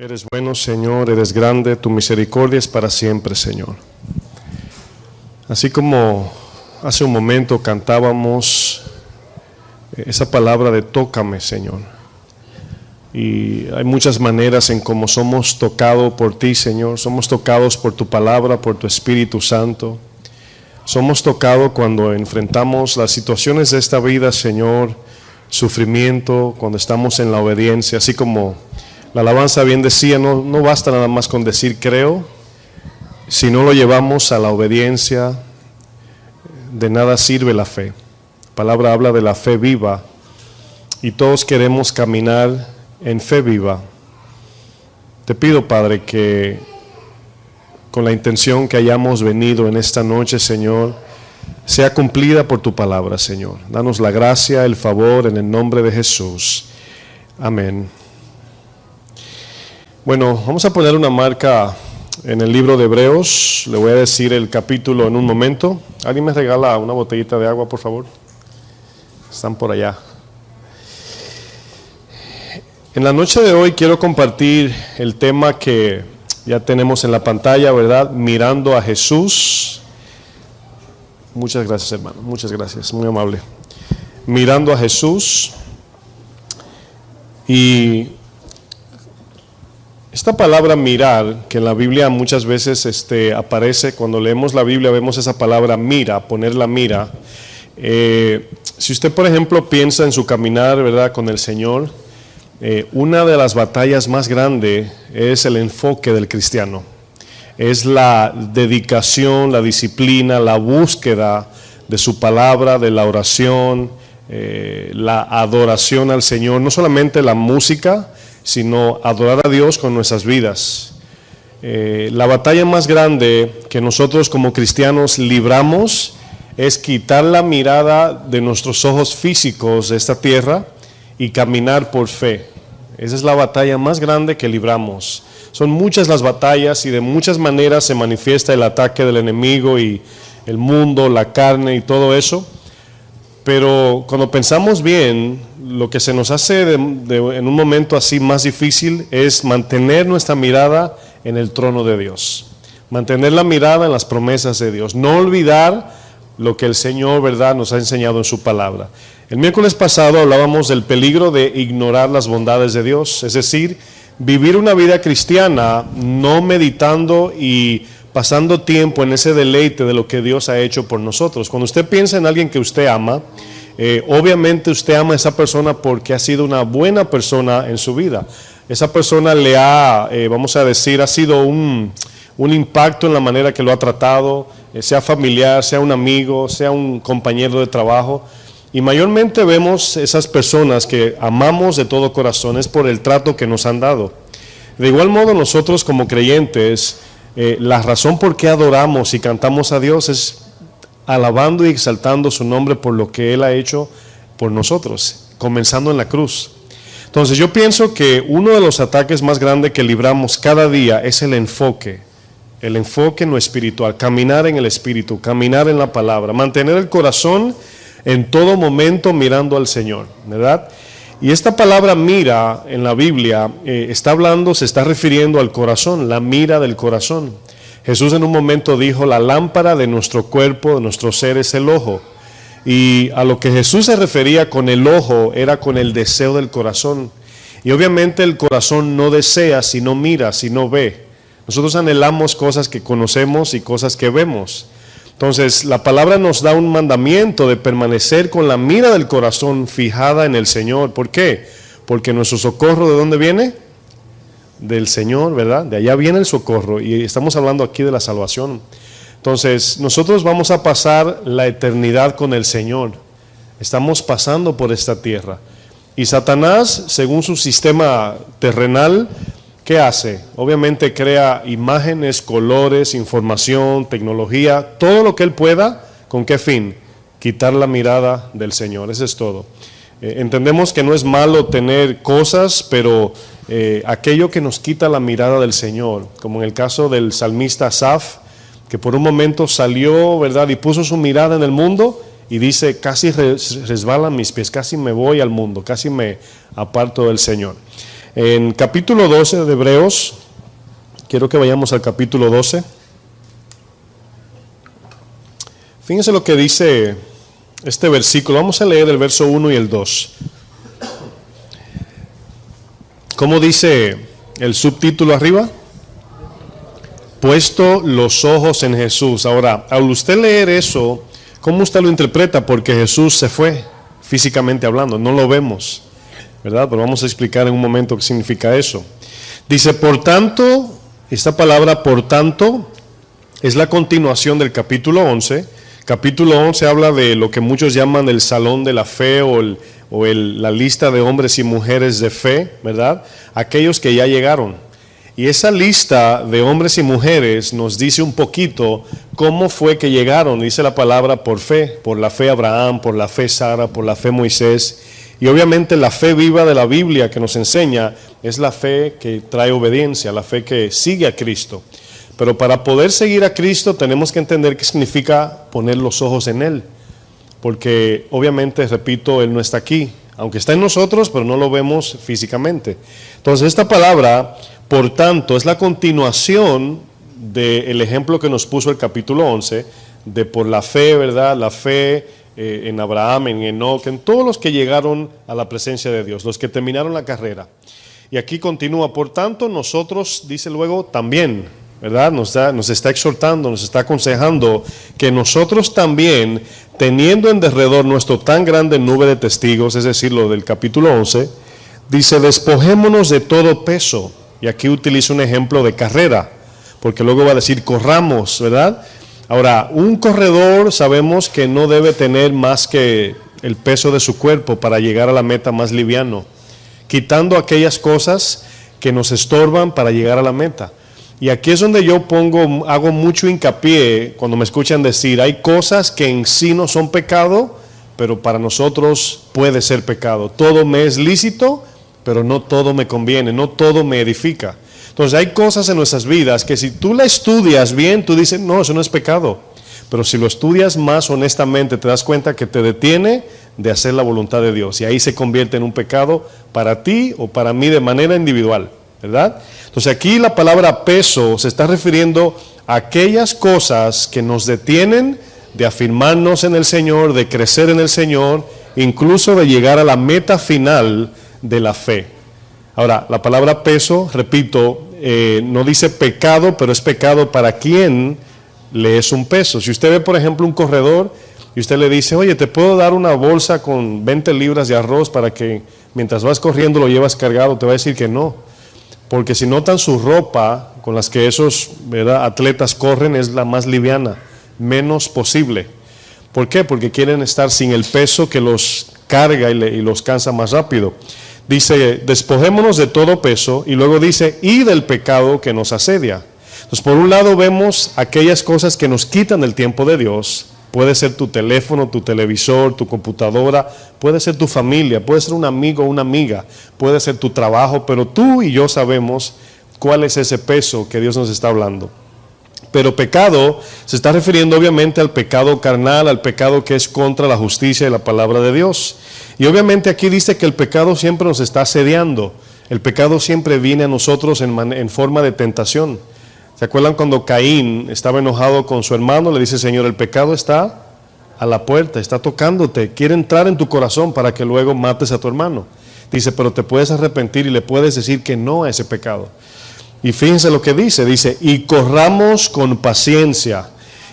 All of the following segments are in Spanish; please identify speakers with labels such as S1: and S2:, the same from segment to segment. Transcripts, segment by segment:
S1: Eres bueno, Señor, eres grande, tu misericordia es para siempre, Señor. Así como hace un momento cantábamos esa palabra de tócame, Señor. Y hay muchas maneras en cómo somos tocados por ti, Señor. Somos tocados por tu palabra, por tu Espíritu Santo. Somos tocados cuando enfrentamos las situaciones de esta vida, Señor, sufrimiento, cuando estamos en la obediencia, así como la alabanza bien decía, no basta nada más con decir creo, si no lo llevamos a la obediencia, de nada sirve la fe. La palabra habla de la fe viva y todos queremos caminar en fe viva. Te pido, Padre, que con la intención que hayamos venido en esta noche, Señor, sea cumplida por tu palabra, Señor. Danos la gracia, el favor, en el nombre de Jesús. Amén. Bueno, vamos a poner una marca en el libro de Hebreos. Le voy a decir el capítulo en un momento. ¿Alguien me regala una botellita de agua, por favor? Están por allá. En la noche de hoy quiero compartir el tema que ya tenemos en la pantalla, ¿verdad? Mirando a Jesús. Muchas gracias, hermano. Muchas gracias. Muy amable. Mirando a Jesús. Y esta palabra mirar, que en la Biblia muchas veces aparece, cuando leemos la Biblia vemos esa palabra mira, poner la mira. Si usted, por ejemplo, piensa en su caminar, ¿verdad?, con el Señor, una de las batallas más grandes es el enfoque del cristiano. Es la dedicación, la disciplina, la búsqueda de su palabra, de la oración, la adoración al Señor, no solamente la música, sino adorar a Dios con nuestras vidas. La batalla más grande que nosotros como cristianos libramos es quitar la mirada de nuestros ojos físicos de esta tierra y caminar por fe. Esa es la batalla más grande que libramos. Son muchas las batallas y de muchas maneras se manifiesta el ataque del enemigo y el mundo, la carne y todo eso. Pero cuando pensamos bien, lo que se nos hace en un momento así más difícil es mantener nuestra mirada en el trono de Dios. Mantener la mirada en las promesas de Dios. No olvidar lo que el Señor, ¿verdad?, nos ha enseñado en su palabra. El miércoles pasado hablábamos del peligro de ignorar las bondades de Dios. Es decir, vivir una vida cristiana no meditando y pasando tiempo en ese deleite de lo que Dios ha hecho por nosotros. Cuando usted piensa en alguien que usted ama, obviamente usted ama a esa persona porque ha sido una buena persona en su vida. Esa persona le ha, vamos a decir, ha sido un impacto en la manera que lo ha tratado, sea familiar, sea un amigo, sea un compañero de trabajo. Y mayormente vemos esas personas que amamos de todo corazón es por el trato que nos han dado. De igual modo nosotros como creyentes, la razón por qué adoramos y cantamos a Dios es alabando y exaltando su nombre por lo que Él ha hecho por nosotros, comenzando en la cruz. Entonces yo pienso que uno de los ataques más grandes que libramos cada día es el enfoque en lo espiritual, caminar en el espíritu, caminar en la palabra, mantener el corazón en todo momento mirando al Señor, ¿verdad? Y esta palabra mira en la Biblia se está refiriendo al corazón, la mira del corazón. Jesús en un momento dijo, la lámpara de nuestro cuerpo, de nuestro ser es el ojo. Y a lo que Jesús se refería con el ojo era con el deseo del corazón. Y obviamente el corazón no desea si no mira, si no ve. Nosotros anhelamos cosas que conocemos y cosas que vemos. Entonces la palabra nos da un mandamiento de permanecer con la mira del corazón fijada en el Señor. ¿Por qué? Porque nuestro socorro, ¿de dónde viene? Del Señor, ¿verdad? De allá viene el socorro y estamos hablando aquí de la salvación. Entonces nosotros vamos a pasar la eternidad con el Señor. Estamos pasando por esta tierra. Y Satanás, según su sistema terrenal, ¿qué hace? Obviamente crea imágenes, colores, información, tecnología, todo lo que él pueda. ¿Con qué fin? Quitar la mirada del Señor, eso es todo. Entendemos que no es malo tener cosas, pero aquello que nos quita la mirada del Señor, como en el caso del salmista Asaf, que por un momento salió, ¿verdad?, y puso su mirada en el mundo y dice, casi resbalan mis pies, casi me voy al mundo, casi me aparto del Señor. En capítulo 12 de Hebreos, quiero que vayamos al capítulo 12. Fíjense lo que dice este versículo. Vamos a leer el verso 1 y el 2. ¿Cómo dice el subtítulo arriba? Puesto los ojos en Jesús. Ahora, al usted leer eso, ¿cómo usted lo interpreta? Porque Jesús se fue, físicamente hablando, no lo vemos, ¿verdad? Pero vamos a explicar en un momento qué significa eso. Dice, por tanto, esta palabra por tanto es la continuación del capítulo 11. Capítulo 11 habla de lo que muchos llaman el salón de la fe o la lista de hombres y mujeres de fe, ¿verdad? Aquellos que ya llegaron. Y esa lista de hombres y mujeres nos dice un poquito cómo fue que llegaron. Dice la palabra por fe, por la fe Abraham, por la fe Sara, por la fe Moisés. Y obviamente la fe viva de la Biblia que nos enseña es la fe que trae obediencia, la fe que sigue a Cristo. Pero para poder seguir a Cristo tenemos que entender qué significa poner los ojos en Él. Porque obviamente, repito, Él no está aquí. Aunque está en nosotros, pero no lo vemos físicamente. Entonces esta palabra, por tanto, es la continuación del ejemplo que nos puso el capítulo 11, de por la fe, ¿verdad? La fe en Abraham, en Enoc, en todos los que llegaron a la presencia de Dios, los que terminaron la carrera. Y aquí continúa, por tanto, nosotros, dice luego, también, ¿verdad? Nos está exhortando, nos está aconsejando que nosotros también, teniendo en derredor nuestro tan grande nube de testigos, es decir, lo del capítulo 11, dice, despojémonos de todo peso. Y aquí utiliza un ejemplo de carrera, porque luego va a decir corramos, ¿verdad? Ahora, un corredor sabemos que no debe tener más que el peso de su cuerpo para llegar a la meta más liviano, quitando aquellas cosas que nos estorban para llegar a la meta. Y aquí es donde yo hago mucho hincapié cuando me escuchan decir, hay cosas que en sí no son pecado, pero para nosotros puede ser pecado. Todo me es lícito, pero no todo me conviene, no todo me edifica. Entonces hay cosas en nuestras vidas que si tú la estudias bien, tú dices, no, eso no es pecado. Pero si lo estudias más honestamente, te das cuenta que te detiene de hacer la voluntad de Dios. Y ahí se convierte en un pecado para ti o para mí de manera individual, ¿verdad? Entonces aquí la palabra peso se está refiriendo a aquellas cosas que nos detienen de afirmarnos en el Señor, de crecer en el Señor, incluso de llegar a la meta final de la fe. Ahora, la palabra peso, repito, no dice pecado, pero es pecado para quien le es un peso. Si usted ve, por ejemplo, un corredor y usted le dice, oye, ¿te puedo dar una bolsa con 20 libras de arroz para que mientras vas corriendo lo llevas cargado? Te va a decir que no. Porque si notan su ropa con las que esos, ¿verdad?, atletas corren es la más liviana, menos posible. ¿Por qué? Porque quieren estar sin el peso que los carga y los cansa más rápido. Dice, despojémonos de todo peso, y luego dice, y del pecado que nos asedia. Entonces, por un lado vemos aquellas cosas que nos quitan el tiempo de Dios. Puede ser tu teléfono, tu televisor, tu computadora, puede ser tu familia, puede ser un amigo o una amiga, puede ser tu trabajo, pero tú y yo sabemos cuál es ese peso que Dios nos está hablando. Pero pecado se está refiriendo obviamente al pecado carnal, al pecado que es contra la justicia y la palabra de Dios. Y obviamente aquí dice que el pecado siempre nos está asediando. El pecado siempre viene a nosotros en forma de tentación. ¿Se acuerdan cuando Caín estaba enojado con su hermano? Le dice, Señor, el pecado está a la puerta, está tocándote, quiere entrar en tu corazón para que luego mates a tu hermano. Dice, pero te puedes arrepentir y le puedes decir que no a ese pecado. Y fíjense lo que dice, y corramos con paciencia.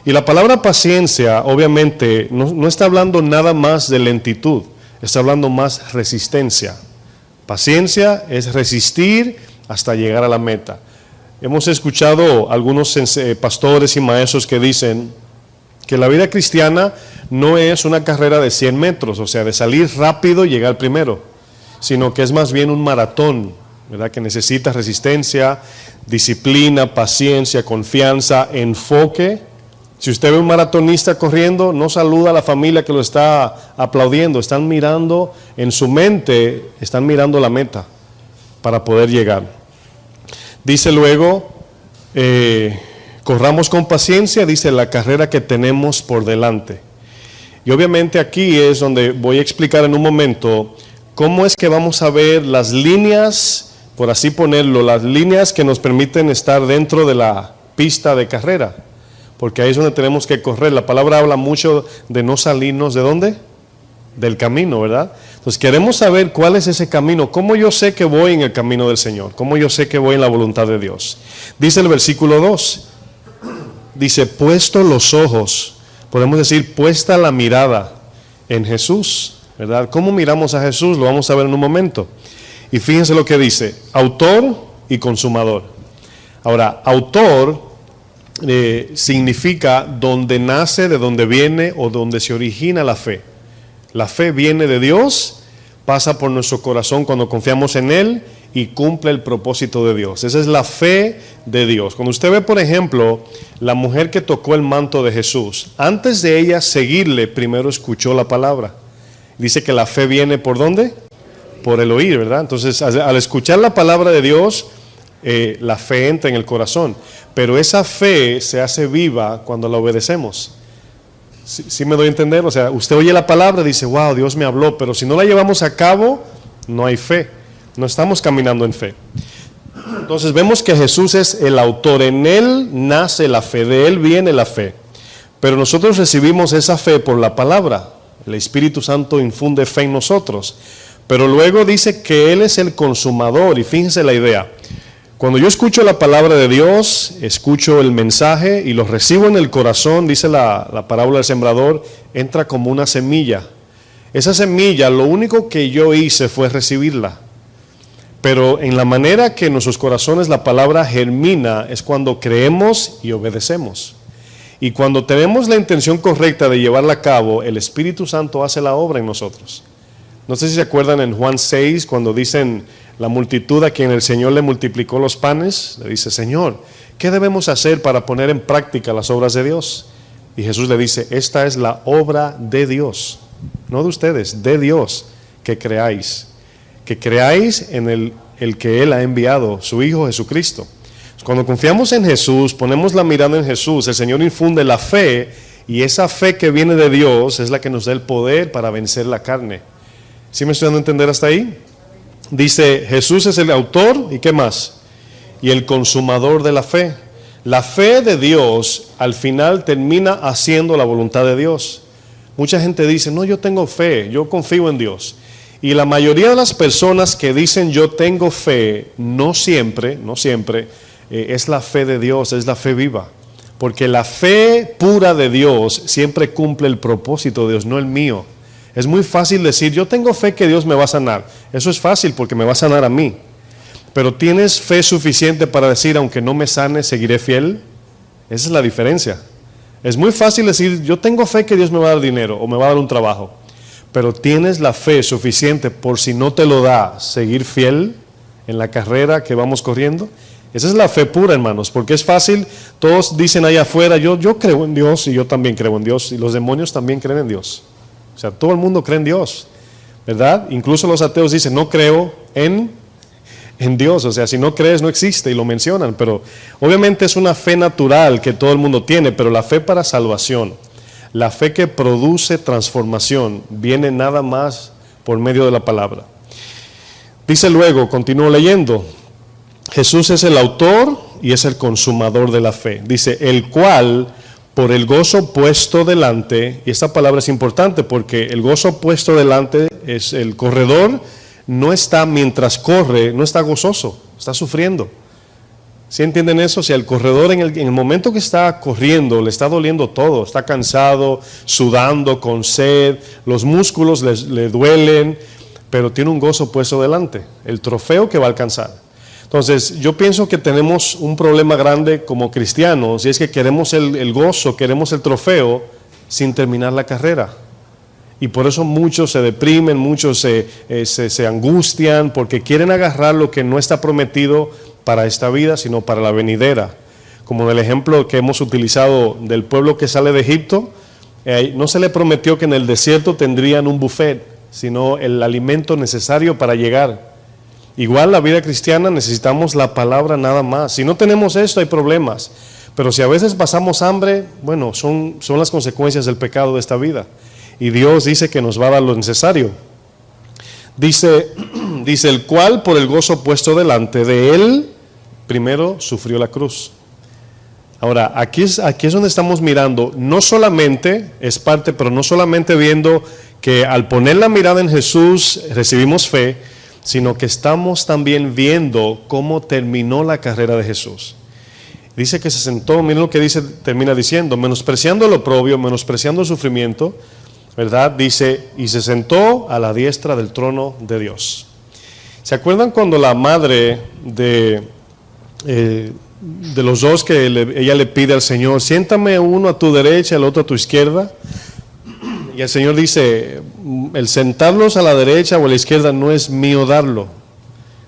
S1: Y la palabra paciencia, obviamente, no está hablando nada más de lentitud, está hablando más resistencia. Paciencia es resistir hasta llegar a la meta. Hemos escuchado algunos pastores y maestros que dicen que la vida cristiana no es una carrera de 100 metros, o sea, de salir rápido y llegar primero, sino que es más bien un maratón, ¿verdad? Que necesita resistencia, disciplina, paciencia, confianza, enfoque. Si usted ve un maratonista corriendo, no saluda a la familia que lo está aplaudiendo, están mirando en su mente, están mirando la meta para poder llegar. Dice luego, corramos con paciencia, dice la carrera que tenemos por delante. Y obviamente aquí es donde voy a explicar en un momento cómo es que vamos a ver las líneas por así ponerlo, las líneas que nos permiten estar dentro de la pista de carrera, porque ahí es donde tenemos que correr. La palabra habla mucho de no salirnos ¿de dónde? Del camino, ¿verdad? Entonces queremos saber cuál es ese camino, cómo yo sé que voy en el camino del Señor, cómo yo sé que voy en la voluntad de Dios. Dice el versículo 2, dice, puesto los ojos, podemos decir, puesta la mirada en Jesús, ¿verdad? ¿Cómo miramos a Jesús? Lo vamos a ver en un momento. Y fíjense lo que dice, autor y consumador. Ahora, autor significa donde nace, de donde viene o donde se origina la fe. La fe viene de Dios, pasa por nuestro corazón cuando confiamos en Él y cumple el propósito de Dios. Esa es la fe de Dios. Cuando usted ve, por ejemplo, la mujer que tocó el manto de Jesús, antes de ella seguirle, primero escuchó la palabra. Dice que la fe viene ¿por dónde? Por el oír, ¿verdad? Entonces, al escuchar la palabra de Dios, la fe entra en el corazón. Pero esa fe se hace viva cuando la obedecemos. ¿Sí me doy a entender? O sea, usted oye la palabra y dice, wow, Dios me habló, pero si no la llevamos a cabo, no hay fe. No estamos caminando en fe. Entonces vemos que Jesús es el autor. En Él nace la fe, de Él viene la fe. Pero nosotros recibimos esa fe por la palabra. El Espíritu Santo infunde fe en nosotros. Pero luego dice que Él es el consumador. Y fíjense la idea. Cuando yo escucho la palabra de Dios, escucho el mensaje y lo recibo en el corazón, dice la parábola del sembrador, entra como una semilla. Esa semilla, lo único que yo hice fue recibirla. Pero en la manera que en nuestros corazones la palabra germina es cuando creemos y obedecemos. Y cuando tenemos la intención correcta de llevarla a cabo, el Espíritu Santo hace la obra en nosotros. No sé si se acuerdan en Juan 6, cuando dicen la multitud a quien el Señor le multiplicó los panes, le dice, Señor, ¿qué debemos hacer para poner en práctica las obras de Dios? Y Jesús le dice, esta es la obra de Dios, no de ustedes, de Dios, que creáis en el que Él ha enviado, su Hijo Jesucristo. Cuando confiamos en Jesús, ponemos la mirada en Jesús, el Señor infunde la fe, y esa fe que viene de Dios es la que nos da el poder para vencer la carne. ¿Sí me estoy dando a entender hasta ahí? Dice, Jesús es el autor, ¿y qué más? Y el consumador de la fe. La fe de Dios al final termina haciendo la voluntad de Dios. Mucha gente dice, no, yo tengo fe, yo confío en Dios. Y la mayoría de las personas que dicen yo tengo fe, no siempre, es la fe de Dios, es la fe viva. Porque la fe pura de Dios siempre cumple el propósito de Dios, no el mío. Es muy fácil decir, yo tengo fe que Dios me va a sanar. Eso es fácil porque me va a sanar a mí. Pero ¿tienes fe suficiente para decir, aunque no me sane, seguiré fiel? Esa es la diferencia. Es muy fácil decir, yo tengo fe que Dios me va a dar dinero o me va a dar un trabajo. Pero ¿tienes la fe suficiente por si no te lo da, seguir fiel en la carrera que vamos corriendo? Esa es la fe pura, hermanos, porque es fácil. Todos dicen allá afuera, yo creo en Dios y yo también creo en Dios. Y los demonios también creen en Dios. O sea, todo el mundo cree en Dios, ¿verdad? Incluso los ateos dicen, no creo en Dios. O sea, si no crees, no existe, y lo mencionan. Pero obviamente es una fe natural que todo el mundo tiene, pero la fe para salvación, la fe que produce transformación, viene nada más por medio de la palabra. Dice luego, continúo leyendo, Jesús es el autor y es el consumador de la fe. Dice, el cual, por el gozo puesto delante, y esta palabra es importante porque el gozo puesto delante es el corredor, no está mientras corre, no está gozoso, está sufriendo. ¿Sí entienden eso? O sea, el corredor en el momento que está corriendo le está doliendo todo, está cansado, sudando, con sed, los músculos le duelen, pero tiene un gozo puesto delante, el trofeo que va a alcanzar. Entonces, yo pienso que tenemos un problema grande como cristianos, y es que queremos el gozo, queremos el trofeo sin terminar la carrera. Y por eso muchos se deprimen, muchos se angustian, porque quieren agarrar lo que no está prometido para esta vida, sino para la venidera. Como en el ejemplo que hemos utilizado del pueblo que sale de Egipto, no se le prometió que en el desierto tendrían un buffet, sino el alimento necesario para llegar. Igual la vida cristiana necesitamos la palabra nada más. Si no tenemos esto hay problemas, pero si a veces pasamos hambre, bueno, son las consecuencias del pecado de esta vida. Y Dios dice que nos va a dar lo necesario. Dice dice, el cual por el gozo puesto delante de él, primero sufrió la cruz. Ahora, aquí es donde estamos mirando, no solamente, es parte, pero no solamente viendo que al poner la mirada en Jesús recibimos fe, sino que estamos también viendo cómo terminó la carrera de Jesús. Dice que se sentó, miren lo que dice, termina diciendo, menospreciando lo oprobio, menospreciando el sufrimiento, ¿verdad? Dice, y se sentó a la diestra del trono de Dios. ¿Se acuerdan cuando la madre de los dos que ella le pide al Señor, siéntame uno a tu derecha, el otro a tu izquierda? Y el Señor dice, el sentarlos a la derecha o a la izquierda no es mío darlo.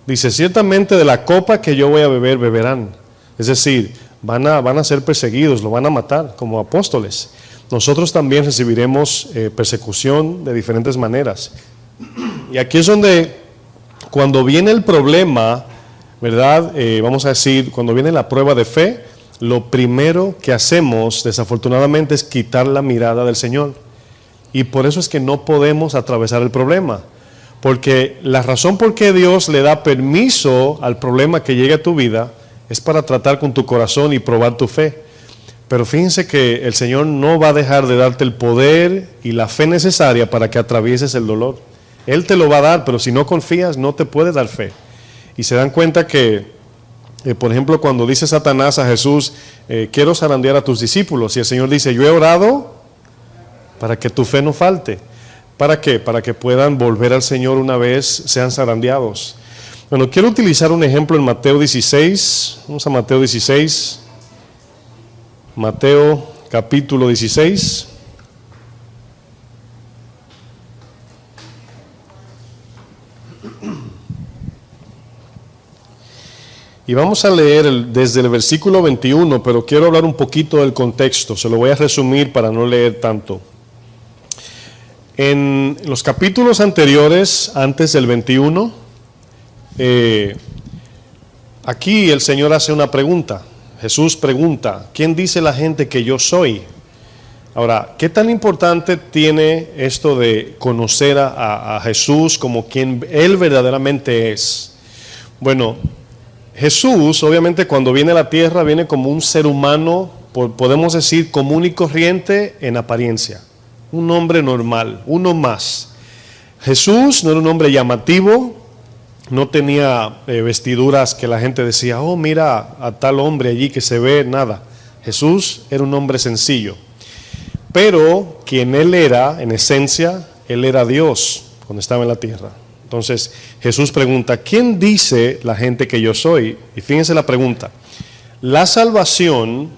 S1: Dice, ciertamente de la copa que yo voy a beber, beberán. Es decir, van a ser perseguidos, lo van a matar como apóstoles. Nosotros también recibiremos persecución de diferentes maneras. Y aquí es donde, cuando viene el problema, ¿verdad? Vamos a decir, cuando viene la prueba de fe, lo primero que hacemos, desafortunadamente, es quitar la mirada del Señor. Y por eso es que no podemos atravesar el problema. Porque la razón por qué Dios le da permiso al problema que llegue a tu vida es para tratar con tu corazón y probar tu fe. Pero fíjense que el Señor no va a dejar de darte el poder y la fe necesaria para que atravieses el dolor. Él te lo va a dar, pero si no confías, no te puede dar fe. Y se dan cuenta que, por ejemplo, cuando dice Satanás a Jesús, quiero zarandear a tus discípulos, y el Señor dice, yo he orado para que tu fe no falte. ¿Para qué? Para que puedan volver al Señor una vez sean zarandeados. Bueno, quiero utilizar un ejemplo en Mateo 16. Vamos a Mateo 16. Mateo capítulo 16. Y vamos a leer desde el versículo 21, pero quiero hablar un poquito del contexto. Se lo voy a resumir para no leer tanto. En los capítulos anteriores, antes del 21, aquí el Señor hace una pregunta. Jesús pregunta, ¿quién dice la gente que yo soy? Ahora, ¿qué tan importante tiene esto de conocer a Jesús como quien Él verdaderamente es? Bueno, Jesús, obviamente, cuando viene a la tierra, viene como un ser humano, podemos decir, común y corriente en apariencia. Un hombre normal, uno más. Jesús no era un hombre llamativo, no tenía vestiduras que la gente decía, oh, mira a tal hombre allí que se ve, nada. Jesús era un hombre sencillo. Pero quien Él era, en esencia, Él era Dios cuando estaba en la tierra. Entonces Jesús pregunta, ¿quién dice la gente que yo soy? Y fíjense la pregunta. La salvación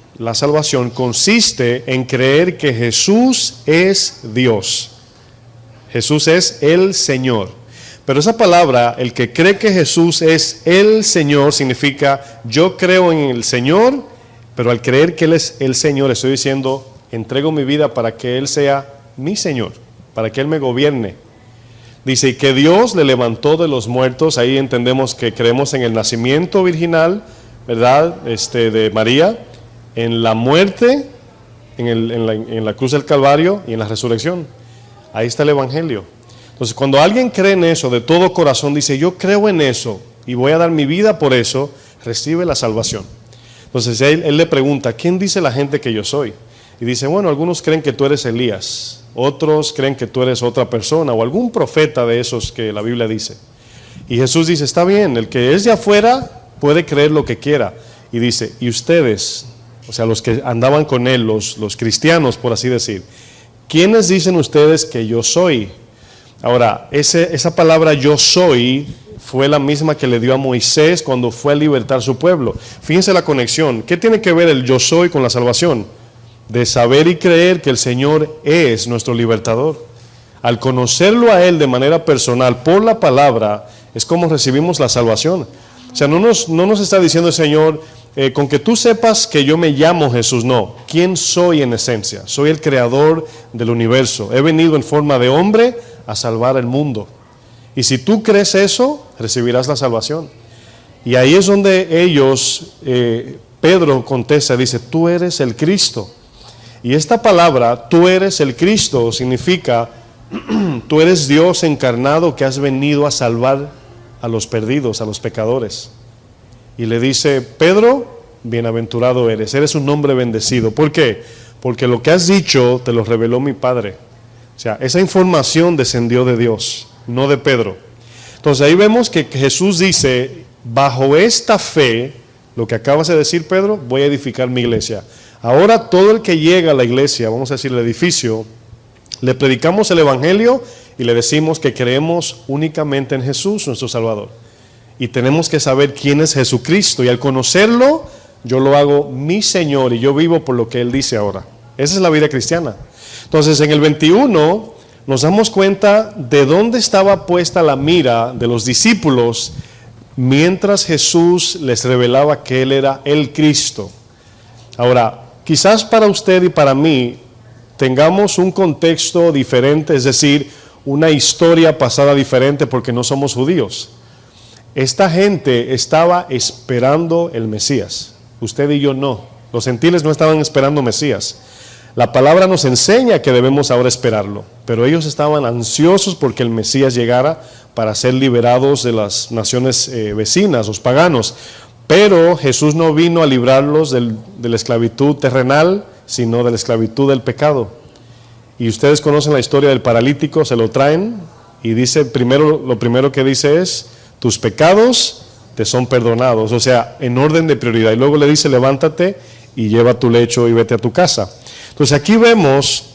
S1: consiste en creer que Jesús es Dios. Jesús es el Señor. Pero esa palabra, el que cree que Jesús es el Señor, significa yo creo en el Señor, pero al creer que Él es el Señor, estoy diciendo, entrego mi vida para que Él sea mi Señor, para que Él me gobierne. Dice, y que Dios le levantó de los muertos. Ahí entendemos que creemos en el nacimiento virginal, ¿verdad? De María, en la muerte, en la cruz del Calvario y en la resurrección. Ahí está el Evangelio. Entonces, cuando alguien cree en eso de todo corazón, dice, yo creo en eso y voy a dar mi vida por eso, recibe la salvación. Entonces, él le pregunta, ¿quién dice la gente que yo soy? Y dice, bueno, algunos creen que tú eres Elías. Otros creen que tú eres otra persona o algún profeta de esos que la Biblia dice. Y Jesús dice, está bien, el que es de afuera puede creer lo que quiera. Y dice, y ustedes, o sea, los que andaban con Él, los cristianos, por así decir, ¿quiénes dicen ustedes que yo soy? Ahora, esa palabra yo soy fue la misma que le dio a Moisés cuando fue a libertar su pueblo. Fíjense la conexión. ¿Qué tiene que ver el yo soy con la salvación? De saber y creer que el Señor es nuestro libertador. Al conocerlo a Él de manera personal por la palabra, es como recibimos la salvación. O sea, no nos está diciendo el Señor, con que tú sepas que yo me llamo Jesús, no. ¿Quién soy en esencia? Soy el creador del universo. He venido en forma de hombre a salvar el mundo. Y si tú crees eso, recibirás la salvación. Y ahí es donde ellos, Pedro contesta, dice, tú eres el Cristo. Y esta palabra, tú eres el Cristo, significa, tú eres Dios encarnado que has venido a salvar a los perdidos, a los pecadores. Y le dice: Pedro, bienaventurado eres un hombre bendecido. ¿Por qué? Porque lo que has dicho te lo reveló mi Padre. O sea, esa información descendió de Dios, no de Pedro. Entonces ahí vemos que Jesús dice: bajo esta fe, lo que acabas de decir, Pedro, voy a edificar mi iglesia. Ahora todo el que llega a la iglesia, vamos a decir el edificio, le predicamos el evangelio y le decimos que creemos únicamente en Jesús, nuestro Salvador. Y tenemos que saber quién es Jesucristo, y al conocerlo, yo lo hago mi Señor y yo vivo por lo que Él dice ahora. Esa es la vida cristiana. Entonces en el 21 nos damos cuenta de dónde estaba puesta la mira de los discípulos mientras Jesús les revelaba que Él era el Cristo. Ahora, quizás para usted y para mí tengamos un contexto diferente, es decir, una historia pasada diferente porque no somos judíos. Esta gente estaba esperando el Mesías. Usted y yo no. Los gentiles no estaban esperando Mesías. La palabra nos enseña que debemos ahora esperarlo, pero ellos estaban ansiosos porque el Mesías llegara para ser liberados de las naciones vecinas, los paganos. Pero Jesús no vino a librarlos de la esclavitud terrenal, sino de la esclavitud del pecado. Y ustedes conocen la historia del paralítico, se lo traen y dice lo primero que dice es: tus pecados te son perdonados, o sea, en orden de prioridad. Y luego le dice: levántate y lleva tu lecho y vete a tu casa. Entonces aquí vemos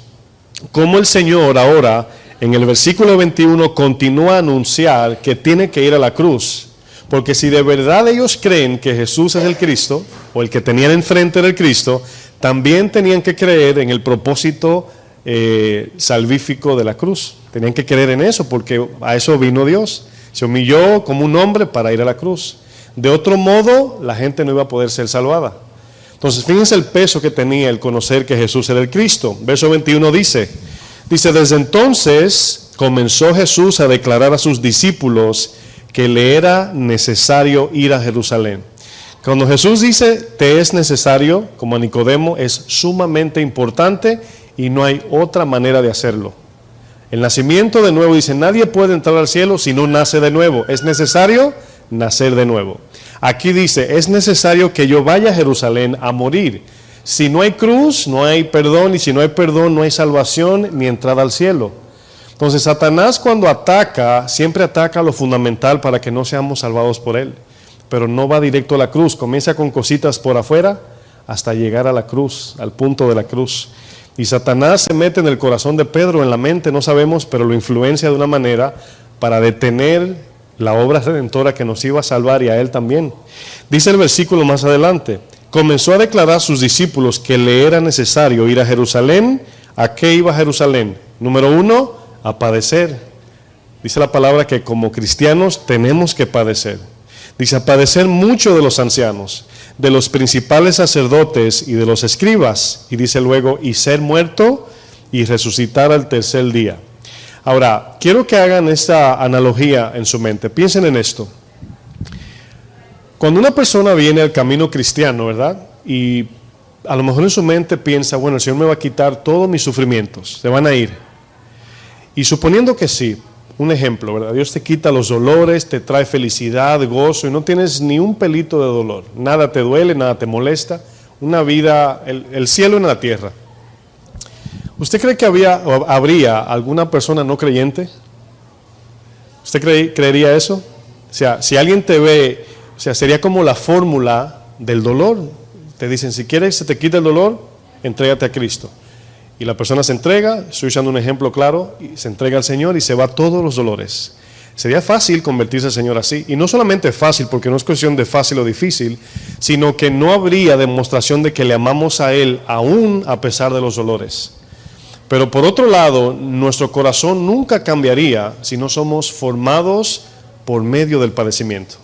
S1: cómo el Señor ahora en el versículo 21 continúa a anunciar que tiene que ir a la cruz, porque si de verdad ellos creen que Jesús es el Cristo, o el que tenían enfrente era el Cristo, también tenían que creer en el propósito salvífico de la cruz. Tenían que creer en eso, porque a eso vino Dios. Se humilló como un hombre para ir a la cruz. De otro modo, la gente no iba a poder ser salvada. Entonces, fíjense el peso que tenía el conocer que Jesús era el Cristo. Verso 21 dice, desde entonces comenzó Jesús a declarar a sus discípulos que le era necesario ir a Jerusalén. Cuando Jesús dice, te es necesario, como a Nicodemo, es sumamente importante y no hay otra manera de hacerlo. El nacimiento de nuevo, dice, nadie puede entrar al cielo si no nace de nuevo. Es necesario nacer de nuevo. Aquí dice, es necesario que yo vaya a Jerusalén a morir. Si no hay cruz, no hay perdón, y si no hay perdón, no hay salvación ni entrada al cielo. Entonces Satanás, cuando ataca, siempre ataca lo fundamental para que no seamos salvados por él, pero no va directo a la cruz. Comienza con cositas por afuera hasta llegar a la cruz, al punto de la cruz. Y Satanás se mete en el corazón de Pedro, en la mente, no sabemos, pero lo influencia de una manera para detener la obra redentora que nos iba a salvar, y a él también. Dice el versículo más adelante, comenzó a declarar a sus discípulos que le era necesario ir a Jerusalén. ¿A qué iba a Jerusalén? Número 1, a padecer. Dice la palabra que como cristianos tenemos que padecer. Dice, a padecer mucho de los ancianos, de los principales sacerdotes y de los escribas. Y dice luego, y ser muerto y resucitar al tercer día. Ahora, quiero que hagan esta analogía en su mente. Piensen en esto. Cuando una persona viene al camino cristiano, ¿verdad? Y a lo mejor en su mente piensa, bueno, el Señor me va a quitar todos mis sufrimientos, se van a ir. Y suponiendo que sí, un ejemplo, ¿verdad? Dios te quita los dolores, te trae felicidad, gozo, y no tienes ni un pelito de dolor. Nada te duele, nada te molesta. Una vida, el cielo en la tierra. ¿Usted cree que habría alguna persona no creyente? ¿Usted creería eso? O sea, si alguien te ve, o sea, sería como la fórmula del dolor. Te dicen, si quieres se te quita el dolor, entrégate a Cristo. Y la persona se entrega, estoy usando un ejemplo claro, y se entrega al Señor y se va todos los dolores. Sería fácil convertirse al Señor así. Y no solamente fácil, porque no es cuestión de fácil o difícil, sino que no habría demostración de que le amamos a Él, aún a pesar de los dolores. Pero por otro lado, nuestro corazón nunca cambiaría si no somos formados por medio del padecimiento.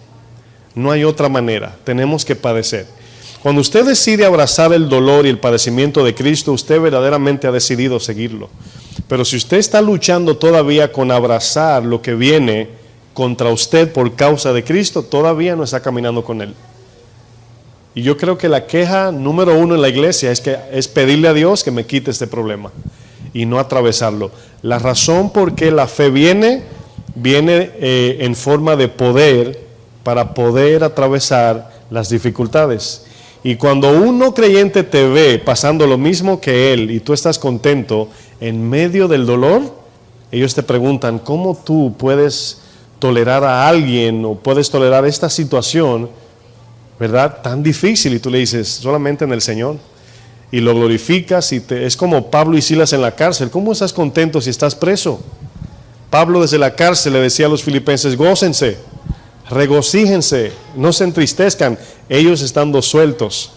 S1: No hay otra manera, tenemos que padecer. Cuando usted decide abrazar el dolor y el padecimiento de Cristo, usted verdaderamente ha decidido seguirlo. Pero si usted está luchando todavía con abrazar lo que viene contra usted por causa de Cristo, todavía no está caminando con Él. Y yo creo que la queja número 1 en la iglesia es pedirle a Dios que me quite este problema y no atravesarlo. La razón por qué la fe viene viene en forma de poder para poder atravesar las dificultades. Y cuando un no creyente te ve pasando lo mismo que él y tú estás contento en medio del dolor, ellos te preguntan, ¿cómo tú puedes tolerar a alguien o puedes tolerar esta situación, verdad, tan difícil? Y tú le dices, solamente en el Señor. Y lo glorificas y es como Pablo y Silas en la cárcel. ¿Cómo estás contento si estás preso? Pablo desde la cárcel le decía a los filipenses, gócense, regocíjense, no se entristezcan, ellos estando sueltos.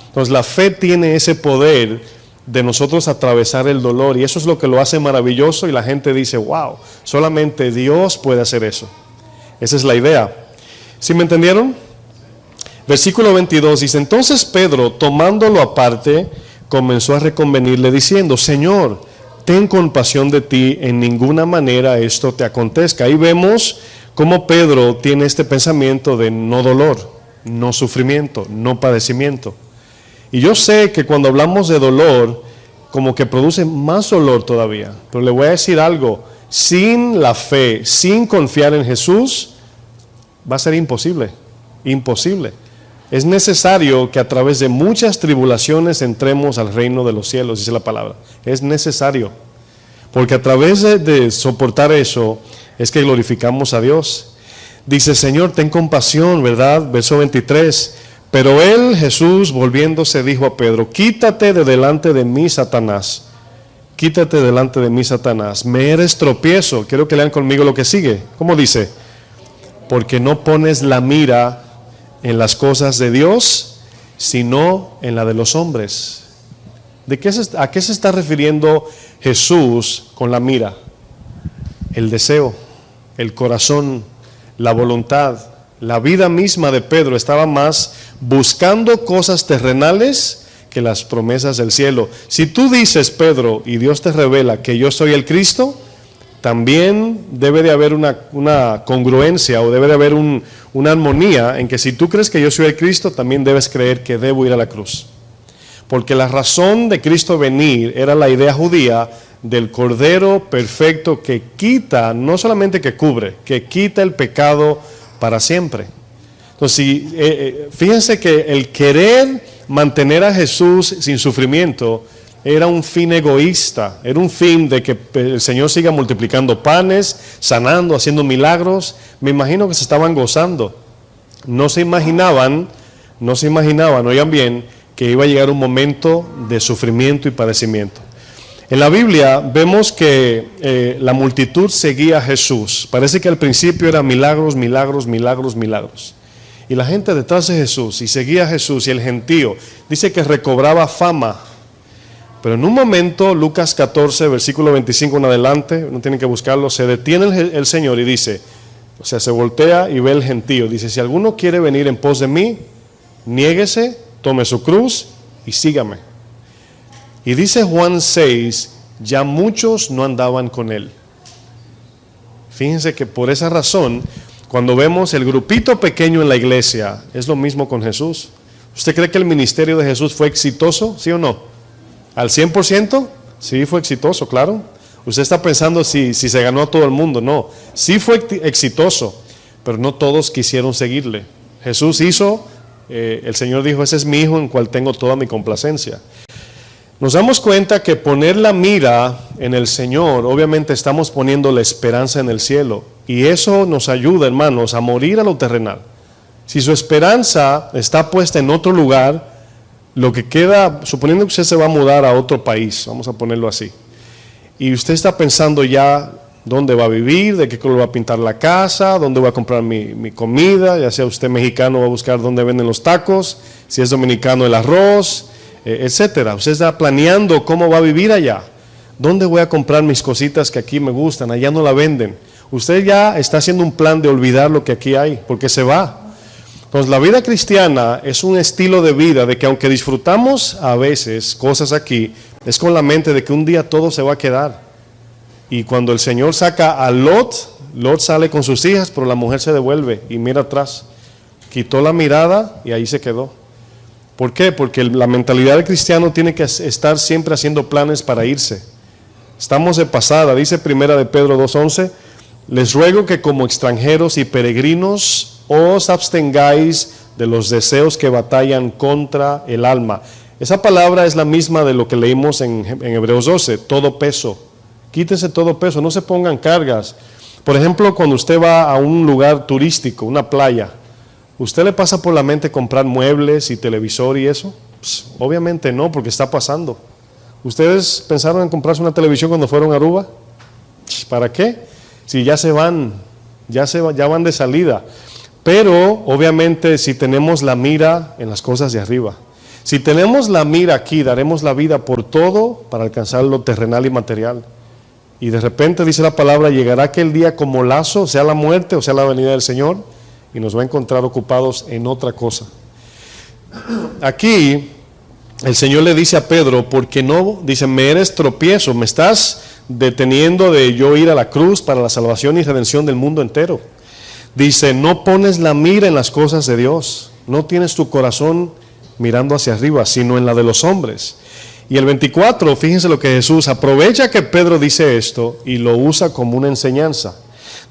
S1: Entonces la fe tiene ese poder de nosotros atravesar el dolor, y eso es lo que lo hace maravilloso, y la gente dice, wow, solamente Dios puede hacer eso. Esa es la idea. ¿Sí me entendieron? Versículo 22 dice, entonces Pedro, tomándolo aparte, comenzó a reconvenirle diciendo, Señor, ten compasión de ti, en ninguna manera esto te acontezca. Ahí vemos cómo Pedro tiene este pensamiento de no dolor, no sufrimiento, no padecimiento. Y yo sé que cuando hablamos de dolor, como que produce más dolor todavía. Pero le voy a decir algo, sin la fe, sin confiar en Jesús, va a ser imposible, imposible. Es necesario que a través de muchas tribulaciones entremos al reino de los cielos, dice la palabra. Es necesario, porque a través de soportar eso es que glorificamos a Dios. Dice, Señor, ten compasión, ¿verdad? Verso 23. Pero él, Jesús, volviéndose, dijo a Pedro, quítate de delante de mí, Satanás. Quítate delante de mí, Satanás. Me eres tropiezo. Quiero que lean conmigo lo que sigue. ¿Cómo dice? Porque no pones la mira en las cosas de Dios, sino en la de los hombres. ¿A qué se está refiriendo Jesús con la mira? El deseo, el corazón, la voluntad, la vida misma de Pedro estaba más buscando cosas terrenales que las promesas del cielo. Si tú dices, Pedro, y Dios te revela que yo soy el Cristo, también debe de haber una congruencia, o debe de haber una armonía en que si tú crees que yo soy el Cristo, también debes creer que debo ir a la cruz. Porque la razón de Cristo venir era la idea judía del Cordero perfecto que quita, no solamente que cubre, que quita el pecado para siempre. Entonces, fíjense que el querer mantener a Jesús sin sufrimiento era un fin egoísta, era un fin de que el Señor siga multiplicando panes, sanando, haciendo milagros. Me imagino que se estaban gozando. No se imaginaban, oigan bien, que iba a llegar un momento de sufrimiento y padecimiento. En la Biblia vemos que la multitud seguía a Jesús. Parece que al principio era milagros, milagros, milagros, milagros. Y la gente detrás de Jesús, y seguía a Jesús, y el gentío, dice que recobraba fama. Pero en un momento, Lucas 14, versículo 25 en adelante, no tienen que buscarlo, se detiene el Señor y dice, o sea, se voltea y ve el gentío. Dice, si alguno quiere venir en pos de mí, niéguese, tome su cruz y sígame. Y dice Juan 6, ya muchos no andaban con él. Fíjense que por esa razón, cuando vemos el grupito pequeño en la iglesia, es lo mismo con Jesús. ¿Usted cree que el ministerio de Jesús fue exitoso? ¿Sí o no? ¿Al 100%? Sí, fue exitoso, claro. Usted está pensando si se ganó a todo el mundo. No, sí fue exitoso, pero no todos quisieron seguirle. Jesús hizo, el Señor dijo, ese es mi hijo en cual tengo toda mi complacencia. Nos damos cuenta que poner la mira en el Señor, obviamente estamos poniendo la esperanza en el cielo. Y eso nos ayuda, hermanos, a morir a lo terrenal. Si su esperanza está puesta en otro lugar, lo que queda, suponiendo que usted se va a mudar a otro país, vamos a ponerlo así, y usted está pensando ya dónde va a vivir, de qué color va a pintar la casa, dónde voy a comprar mi comida, ya sea usted mexicano va a buscar dónde venden los tacos, si es dominicano el arroz, etcétera. Usted está planeando cómo va a vivir allá, dónde voy a comprar mis cositas que aquí me gustan, allá no la venden. Usted ya está haciendo un plan de olvidar lo que aquí hay, porque se va. Entonces la vida cristiana es un estilo de vida de que aunque disfrutamos a veces cosas aquí, es con la mente de que un día todo se va a quedar. Y cuando el Señor saca a Lot sale con sus hijas, pero la mujer se devuelve y mira atrás. Quitó la mirada y ahí se quedó. ¿Por qué? Porque la mentalidad del cristiano tiene que estar siempre haciendo planes para irse. Estamos de pasada, dice Primera de Pedro 2:11, Les ruego que como extranjeros y peregrinos os abstengáis de los deseos que batallan contra el alma. Esa palabra es la misma de lo que leímos en Hebreos 12, todo peso. Quítese todo peso, no se pongan cargas. Por ejemplo, cuando usted va a un lugar turístico, una playa, ¿usted le pasa por la mente comprar muebles y televisor y eso? Pues, obviamente no, porque está pasando. ¿Ustedes pensaron en comprarse una televisión cuando fueron a Aruba? Pues, ¿para qué? Si ya se van, ya van de salida. Pero obviamente si tenemos la mira en las cosas de arriba, si tenemos la mira aquí, daremos la vida por todo para alcanzar lo terrenal y material. Y de repente dice la palabra, llegará aquel día como lazo, sea la muerte o sea la venida del Señor, y nos va a encontrar ocupados en otra cosa. Aquí el Señor le dice a Pedro, porque no, dice, me eres tropiezo, me estás deteniendo de yo ir a la cruz para la salvación y redención del mundo entero. Dice, no pones la mira en las cosas de Dios, no tienes tu corazón mirando hacia arriba, sino en la de los hombres. Y el 24, fíjense lo que Jesús, aprovecha que Pedro dice esto y lo usa como una enseñanza.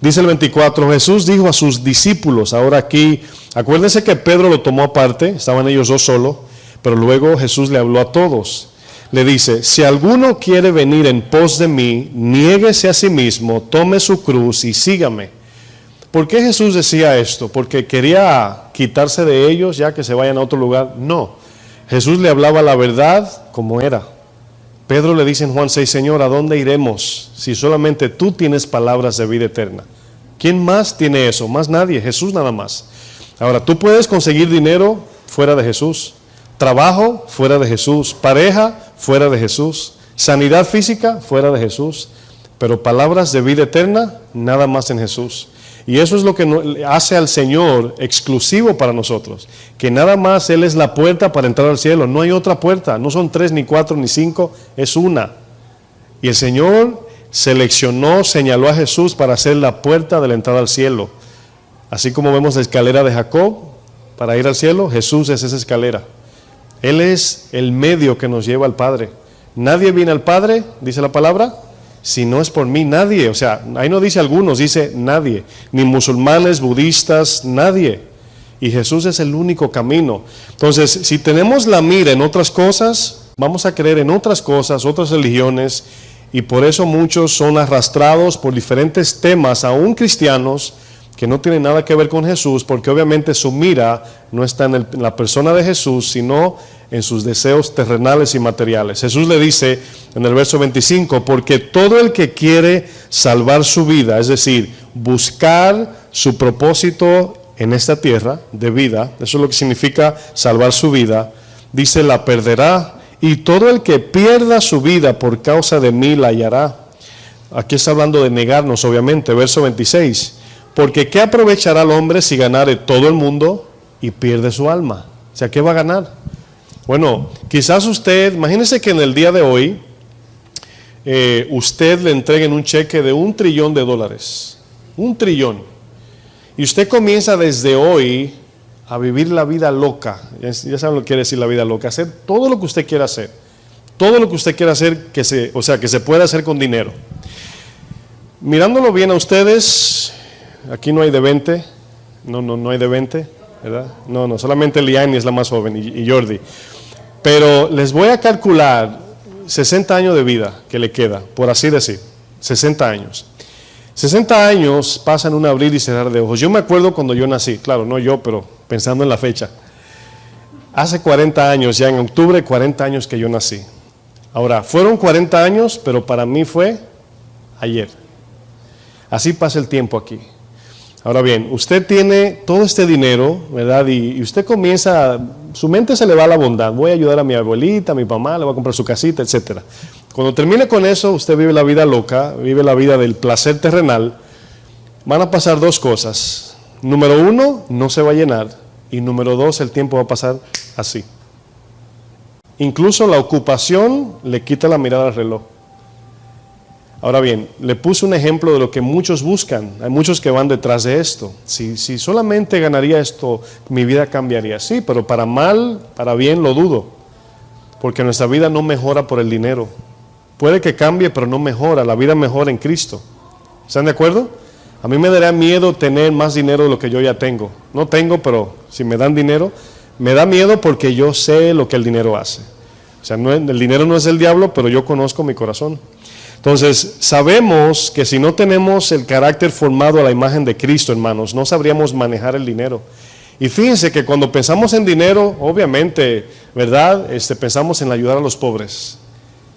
S1: Dice el 24, Jesús dijo a sus discípulos, ahora aquí, acuérdense que Pedro lo tomó aparte, estaban ellos dos solos, pero luego Jesús le habló a todos. Le dice, si alguno quiere venir en pos de mí, niéguese a sí mismo, tome su cruz y sígame. ¿Por qué Jesús decía esto? ¿Porque quería quitarse de ellos ya que se vayan a otro lugar? No. Jesús le hablaba la verdad como era. Pedro le dice en Juan 6, Señor, ¿a dónde iremos si solamente tú tienes palabras de vida eterna? ¿Quién más tiene eso? Más nadie, Jesús nada más. Ahora, tú puedes conseguir dinero fuera de Jesús, trabajo fuera de Jesús, pareja fuera de Jesús, sanidad física fuera de Jesús, pero palabras de vida eterna nada más en Jesús. Y eso es lo que hace al Señor exclusivo para nosotros, que nada más Él es la puerta para entrar al cielo, no hay otra puerta, no son 3, ni 4, ni 5, es una. Y el Señor seleccionó, señaló a Jesús para ser la puerta de la entrada al cielo. Así como vemos la escalera de Jacob para ir al cielo, Jesús es esa escalera. Él es el medio que nos lleva al Padre. Nadie viene al Padre, dice la palabra, si no es por mí, nadie. O sea, ahí no dice algunos, dice nadie. Ni musulmanes, budistas, nadie. Y Jesús es el único camino. Entonces, si tenemos la mira en otras cosas, vamos a creer en otras cosas, otras religiones, y por eso muchos son arrastrados por diferentes temas, aún cristianos, que no tienen nada que ver con Jesús, porque obviamente su mira no está en la persona de Jesús, sino en sus deseos terrenales y materiales. Jesús le dice en el verso 25, porque todo el que quiere salvar su vida, es decir, buscar su propósito en esta tierra de vida, eso es lo que significa salvar su vida, dice, la perderá, y todo el que pierda su vida por causa de mí la hallará. Aquí está hablando de negarnos, obviamente, verso 26, porque ¿qué aprovechará el hombre si ganare todo el mundo y pierde su alma? O sea, ¿qué va a ganar? Bueno, quizás usted, imagínese que en el día de hoy, usted le entreguen un cheque de $1 trillón, $1 trillón, y usted comienza desde hoy a vivir la vida loca, ya saben lo que quiere decir la vida loca, hacer todo lo que usted quiera hacer, todo lo que usted quiera hacer, que se pueda hacer con dinero. Mirándolo bien a ustedes, aquí no hay de 20, no hay de 20, ¿verdad? No, solamente Liani es la más joven y Jordi. Pero les voy a calcular 60 años de vida que le queda, por así decir, 60 años. 60 años pasan un abrir y cerrar de ojos. Yo me acuerdo cuando yo nací, claro, no yo, pero pensando en la fecha. Hace 40 años, ya en octubre, 40 años que yo nací. Ahora, fueron 40 años, pero para mí fue ayer. Así pasa el tiempo aquí. Ahora bien, usted tiene todo este dinero, ¿verdad? Y usted comienza, su mente se le va a la bondad. Voy a ayudar a mi abuelita, a mi mamá, le voy a comprar su casita, etc. Cuando termine con eso, usted vive la vida loca, vive la vida del placer terrenal. Van a pasar dos cosas. Número 1, no se va a llenar. Y número 2, el tiempo va a pasar así. Incluso la ocupación le quita la mirada al reloj. Ahora bien, le puse un ejemplo de lo que muchos buscan. Hay muchos que van detrás de esto. Si solamente ganaría esto, mi vida cambiaría. Sí, pero para mal, para bien, lo dudo. Porque nuestra vida no mejora por el dinero. Puede que cambie, pero no mejora. La vida mejora en Cristo. ¿Están de acuerdo? A mí me daría miedo tener más dinero de lo que yo ya tengo. No tengo, pero si me dan dinero, me da miedo porque yo sé lo que el dinero hace. O sea, el dinero no es el diablo, pero yo conozco mi corazón. Entonces, sabemos que si no tenemos el carácter formado a la imagen de Cristo, hermanos, no sabríamos manejar el dinero. Y fíjense que cuando pensamos en dinero, obviamente, ¿verdad? Pensamos en ayudar a los pobres.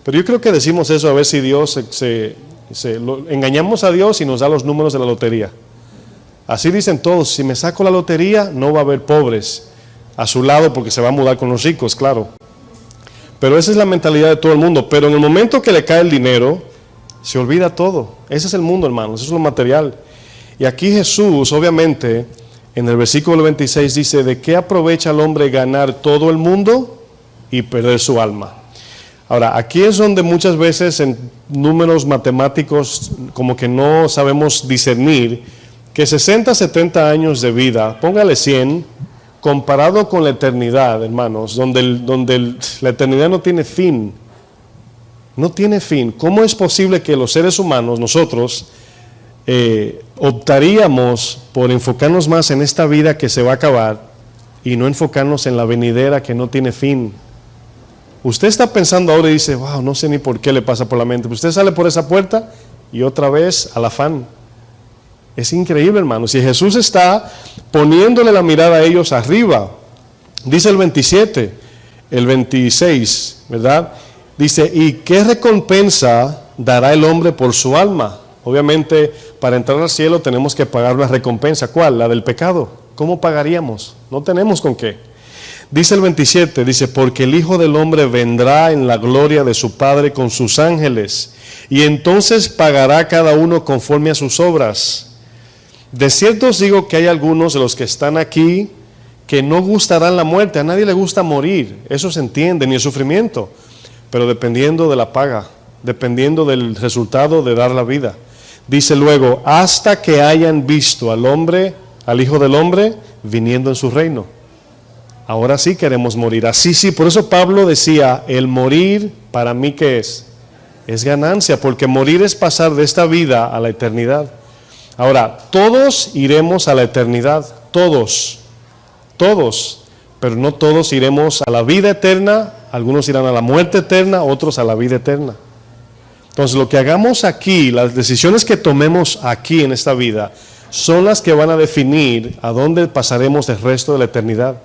S1: Pero yo creo que decimos eso a ver si Dios engañamos a Dios y nos da los números de la lotería. Así dicen todos, si me saco la lotería no va a haber pobres a su lado porque se va a mudar con los ricos, claro. Pero esa es la mentalidad de todo el mundo. Pero en el momento que le cae el dinero, se olvida todo. Ese es el mundo, hermanos, eso es lo material. Y aquí Jesús, obviamente, en el versículo 26 dice, ¿de qué aprovecha al hombre ganar todo el mundo y perder su alma? Ahora, aquí es donde muchas veces en números matemáticos como que no sabemos discernir que 60, 70 años de vida, póngale 100, comparado con la eternidad, hermanos, donde la eternidad no tiene fin. No tiene fin. ¿Cómo es posible que los seres humanos, nosotros, optaríamos por enfocarnos más en esta vida que se va a acabar y no enfocarnos en la venidera que no tiene fin? Usted está pensando ahora y dice, wow, no sé ni por qué le pasa por la mente. Usted sale por esa puerta y otra vez al afán. Es increíble, hermanos. Y Jesús está poniéndole la mirada a ellos arriba. Dice el 27, el 26, ¿verdad? Dice, ¿y qué recompensa dará el hombre por su alma? Obviamente, para entrar al cielo tenemos que pagar una recompensa. ¿Cuál? La del pecado. ¿Cómo pagaríamos? No tenemos con qué. Dice el 27, dice, porque el Hijo del Hombre vendrá en la gloria de su Padre con sus ángeles, y entonces pagará cada uno conforme a sus obras. De cierto os digo que hay algunos de los que están aquí que no gustarán la muerte. A nadie le gusta morir, eso se entiende, ni el sufrimiento, pero dependiendo de la paga, dependiendo del resultado de dar la vida. Dice luego, hasta que hayan visto al hombre, al Hijo del Hombre, viniendo en su reino. Ahora sí queremos morir. Así sí, por eso Pablo decía, el morir para mí ¿qué es? Es ganancia, porque morir es pasar de esta vida a la eternidad. Ahora, todos iremos a la eternidad, todos, pero no todos iremos a la vida eterna, algunos irán a la muerte eterna, otros a la vida eterna. Entonces lo que hagamos aquí, las decisiones que tomemos aquí en esta vida, son las que van a definir a dónde pasaremos el resto de la eternidad.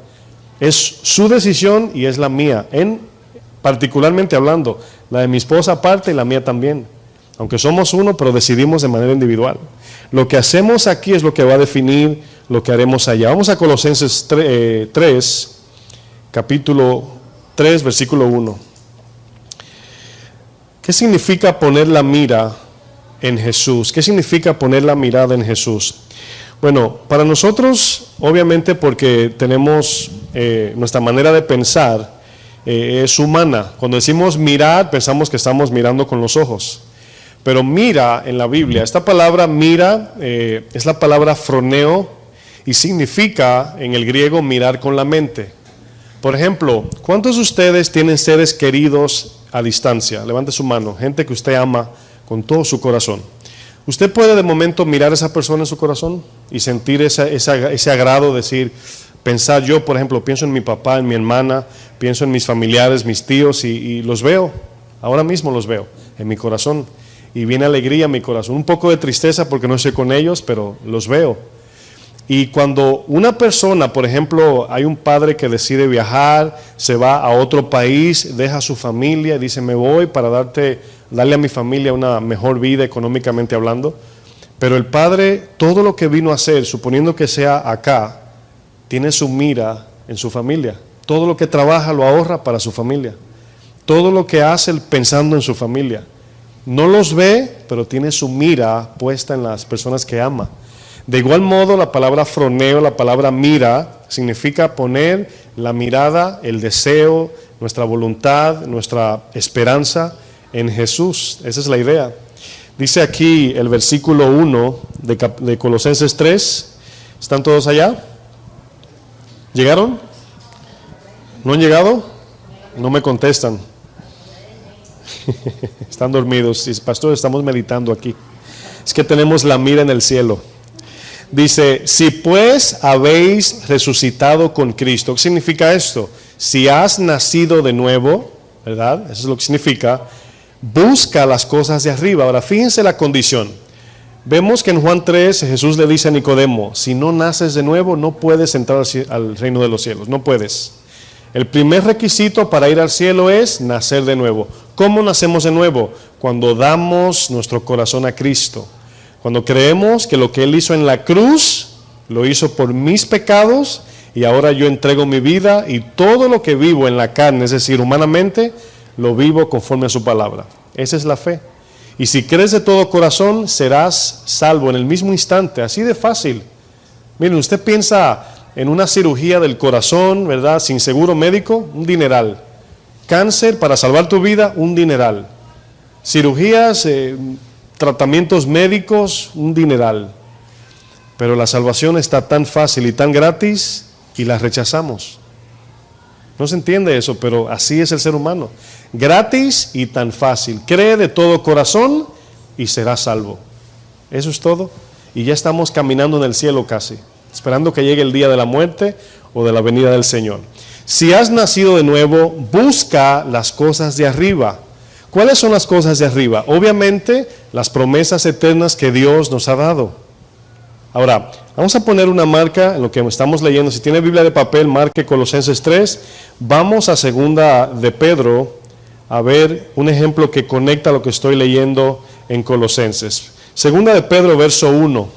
S1: Es su decisión y es la mía, particularmente hablando, la de mi esposa aparte y la mía también. Aunque somos uno, pero decidimos de manera individual. Lo que hacemos aquí es lo que va a definir lo que haremos allá. Vamos a Colosenses 3, capítulo 3, versículo 1. ¿Qué significa poner la mira en Jesús? ¿Qué significa poner la mirada en Jesús? Bueno, para nosotros, obviamente porque tenemos nuestra manera de pensar es humana. Cuando decimos mirar, pensamos que estamos mirando con los ojos. Pero mira en la Biblia, esta palabra mira es la palabra froneo y significa en el griego mirar con la mente. Por ejemplo, ¿cuántos de ustedes tienen seres queridos a distancia? Levante su mano, gente que usted ama con todo su corazón. ¿Usted puede de momento mirar a esa persona en su corazón y sentir ese agrado, pensar yo, por ejemplo, pienso en mi papá, en mi hermana, pienso en mis familiares, mis tíos y los veo, ahora mismo los veo en mi corazón y viene alegría a mi corazón, un poco de tristeza porque no estoy con ellos, pero los veo. Y cuando una persona, por ejemplo, hay un padre que decide viajar, se va a otro país, deja a su familia y dice, me voy para darle a mi familia una mejor vida económicamente hablando, pero el padre, todo lo que vino a hacer, suponiendo que sea acá, tiene su mira en su familia. Todo lo que trabaja lo ahorra para su familia. Todo lo que hace pensando en su familia. No los ve, pero tiene su mira puesta en las personas que ama. De igual modo, la palabra froneo, la palabra mira, significa poner la mirada, el deseo, nuestra voluntad, nuestra esperanza en Jesús. Esa es la idea. Dice aquí el versículo 1 de Colosenses 3. ¿Están todos allá? ¿Llegaron? ¿No han llegado? No me contestan. Están dormidos. Pastor, estamos meditando aquí. Es que tenemos la mira en el cielo. Dice, si pues habéis resucitado con Cristo. ¿Qué significa esto? Si has nacido de nuevo, ¿verdad? Eso es lo que significa. Busca las cosas de arriba. Ahora, fíjense la condición. Vemos que en Juan 3 Jesús le dice a Nicodemo, si no naces de nuevo no puedes entrar al reino de los cielos, no puedes. El primer requisito para ir al cielo es nacer de nuevo. ¿Cómo nacemos de nuevo? Cuando damos nuestro corazón a Cristo. Cuando creemos que lo que Él hizo en la cruz, lo hizo por mis pecados y ahora yo entrego mi vida y todo lo que vivo en la carne, es decir, humanamente, lo vivo conforme a su palabra. Esa es la fe. Y si crees de todo corazón, serás salvo en el mismo instante, así de fácil. Miren, usted piensa en una cirugía del corazón, ¿verdad? Sin seguro médico, un dineral. Cáncer, para salvar tu vida, un dineral. Cirugías, tratamientos médicos, un dineral. Pero la salvación está tan fácil y tan gratis y la rechazamos. No se entiende eso, pero así es el ser humano. Gratis y tan fácil. Cree de todo corazón y serás salvo. Eso es todo. Y ya estamos caminando en el cielo casi, esperando que llegue el día de la muerte o de la venida del Señor. Si has nacido de nuevo, busca las cosas de arriba. ¿Cuáles son las cosas de arriba? Obviamente, las promesas eternas que Dios nos ha dado. Ahora, vamos a poner una marca en lo que estamos leyendo. Si tiene Biblia de papel, marque Colosenses 3. Vamos a Segunda de Pedro a ver un ejemplo que conecta lo que estoy leyendo en Colosenses. Segunda de Pedro, verso 1.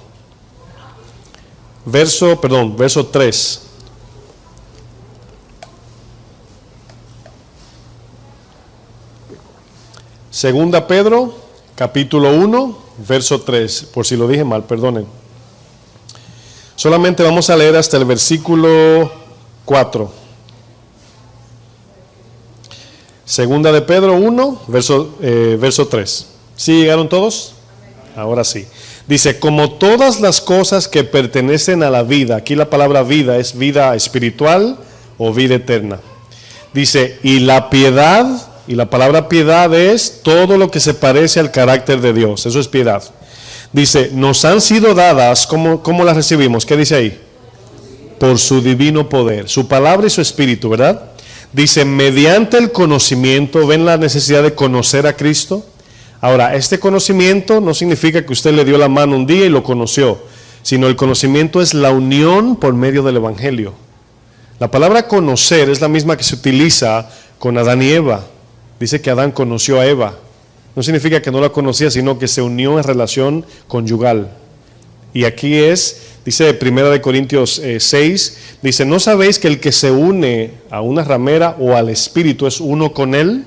S1: Verso 3. Segunda Pedro, capítulo 1, verso 3. Por si lo dije mal, perdonen. Solamente vamos a leer hasta el versículo 4. Segunda de Pedro 1, verso 3. ¿Sí llegaron todos? Ahora sí. Dice, como todas las cosas que pertenecen a la vida, aquí la palabra vida es vida espiritual o vida eterna. Dice, y la piedad, y la palabra piedad es todo lo que se parece al carácter de Dios, eso es piedad. Dice, nos han sido dadas, ¿cómo las recibimos? ¿Qué dice ahí? Por su divino poder, su palabra y su espíritu, ¿verdad? Dice, mediante el conocimiento, ¿ven la necesidad de conocer a Cristo? Ahora, este conocimiento no significa que usted le dio la mano un día y lo conoció, sino el conocimiento es la unión por medio del Evangelio. La palabra conocer es la misma que se utiliza con Adán y Eva. Dice que Adán conoció a Eva. No significa que no la conocía, sino que se unió en relación conyugal. Y aquí dice 1 Corintios 6, dice, ¿no sabéis que el que se une a una ramera o al espíritu es uno con él?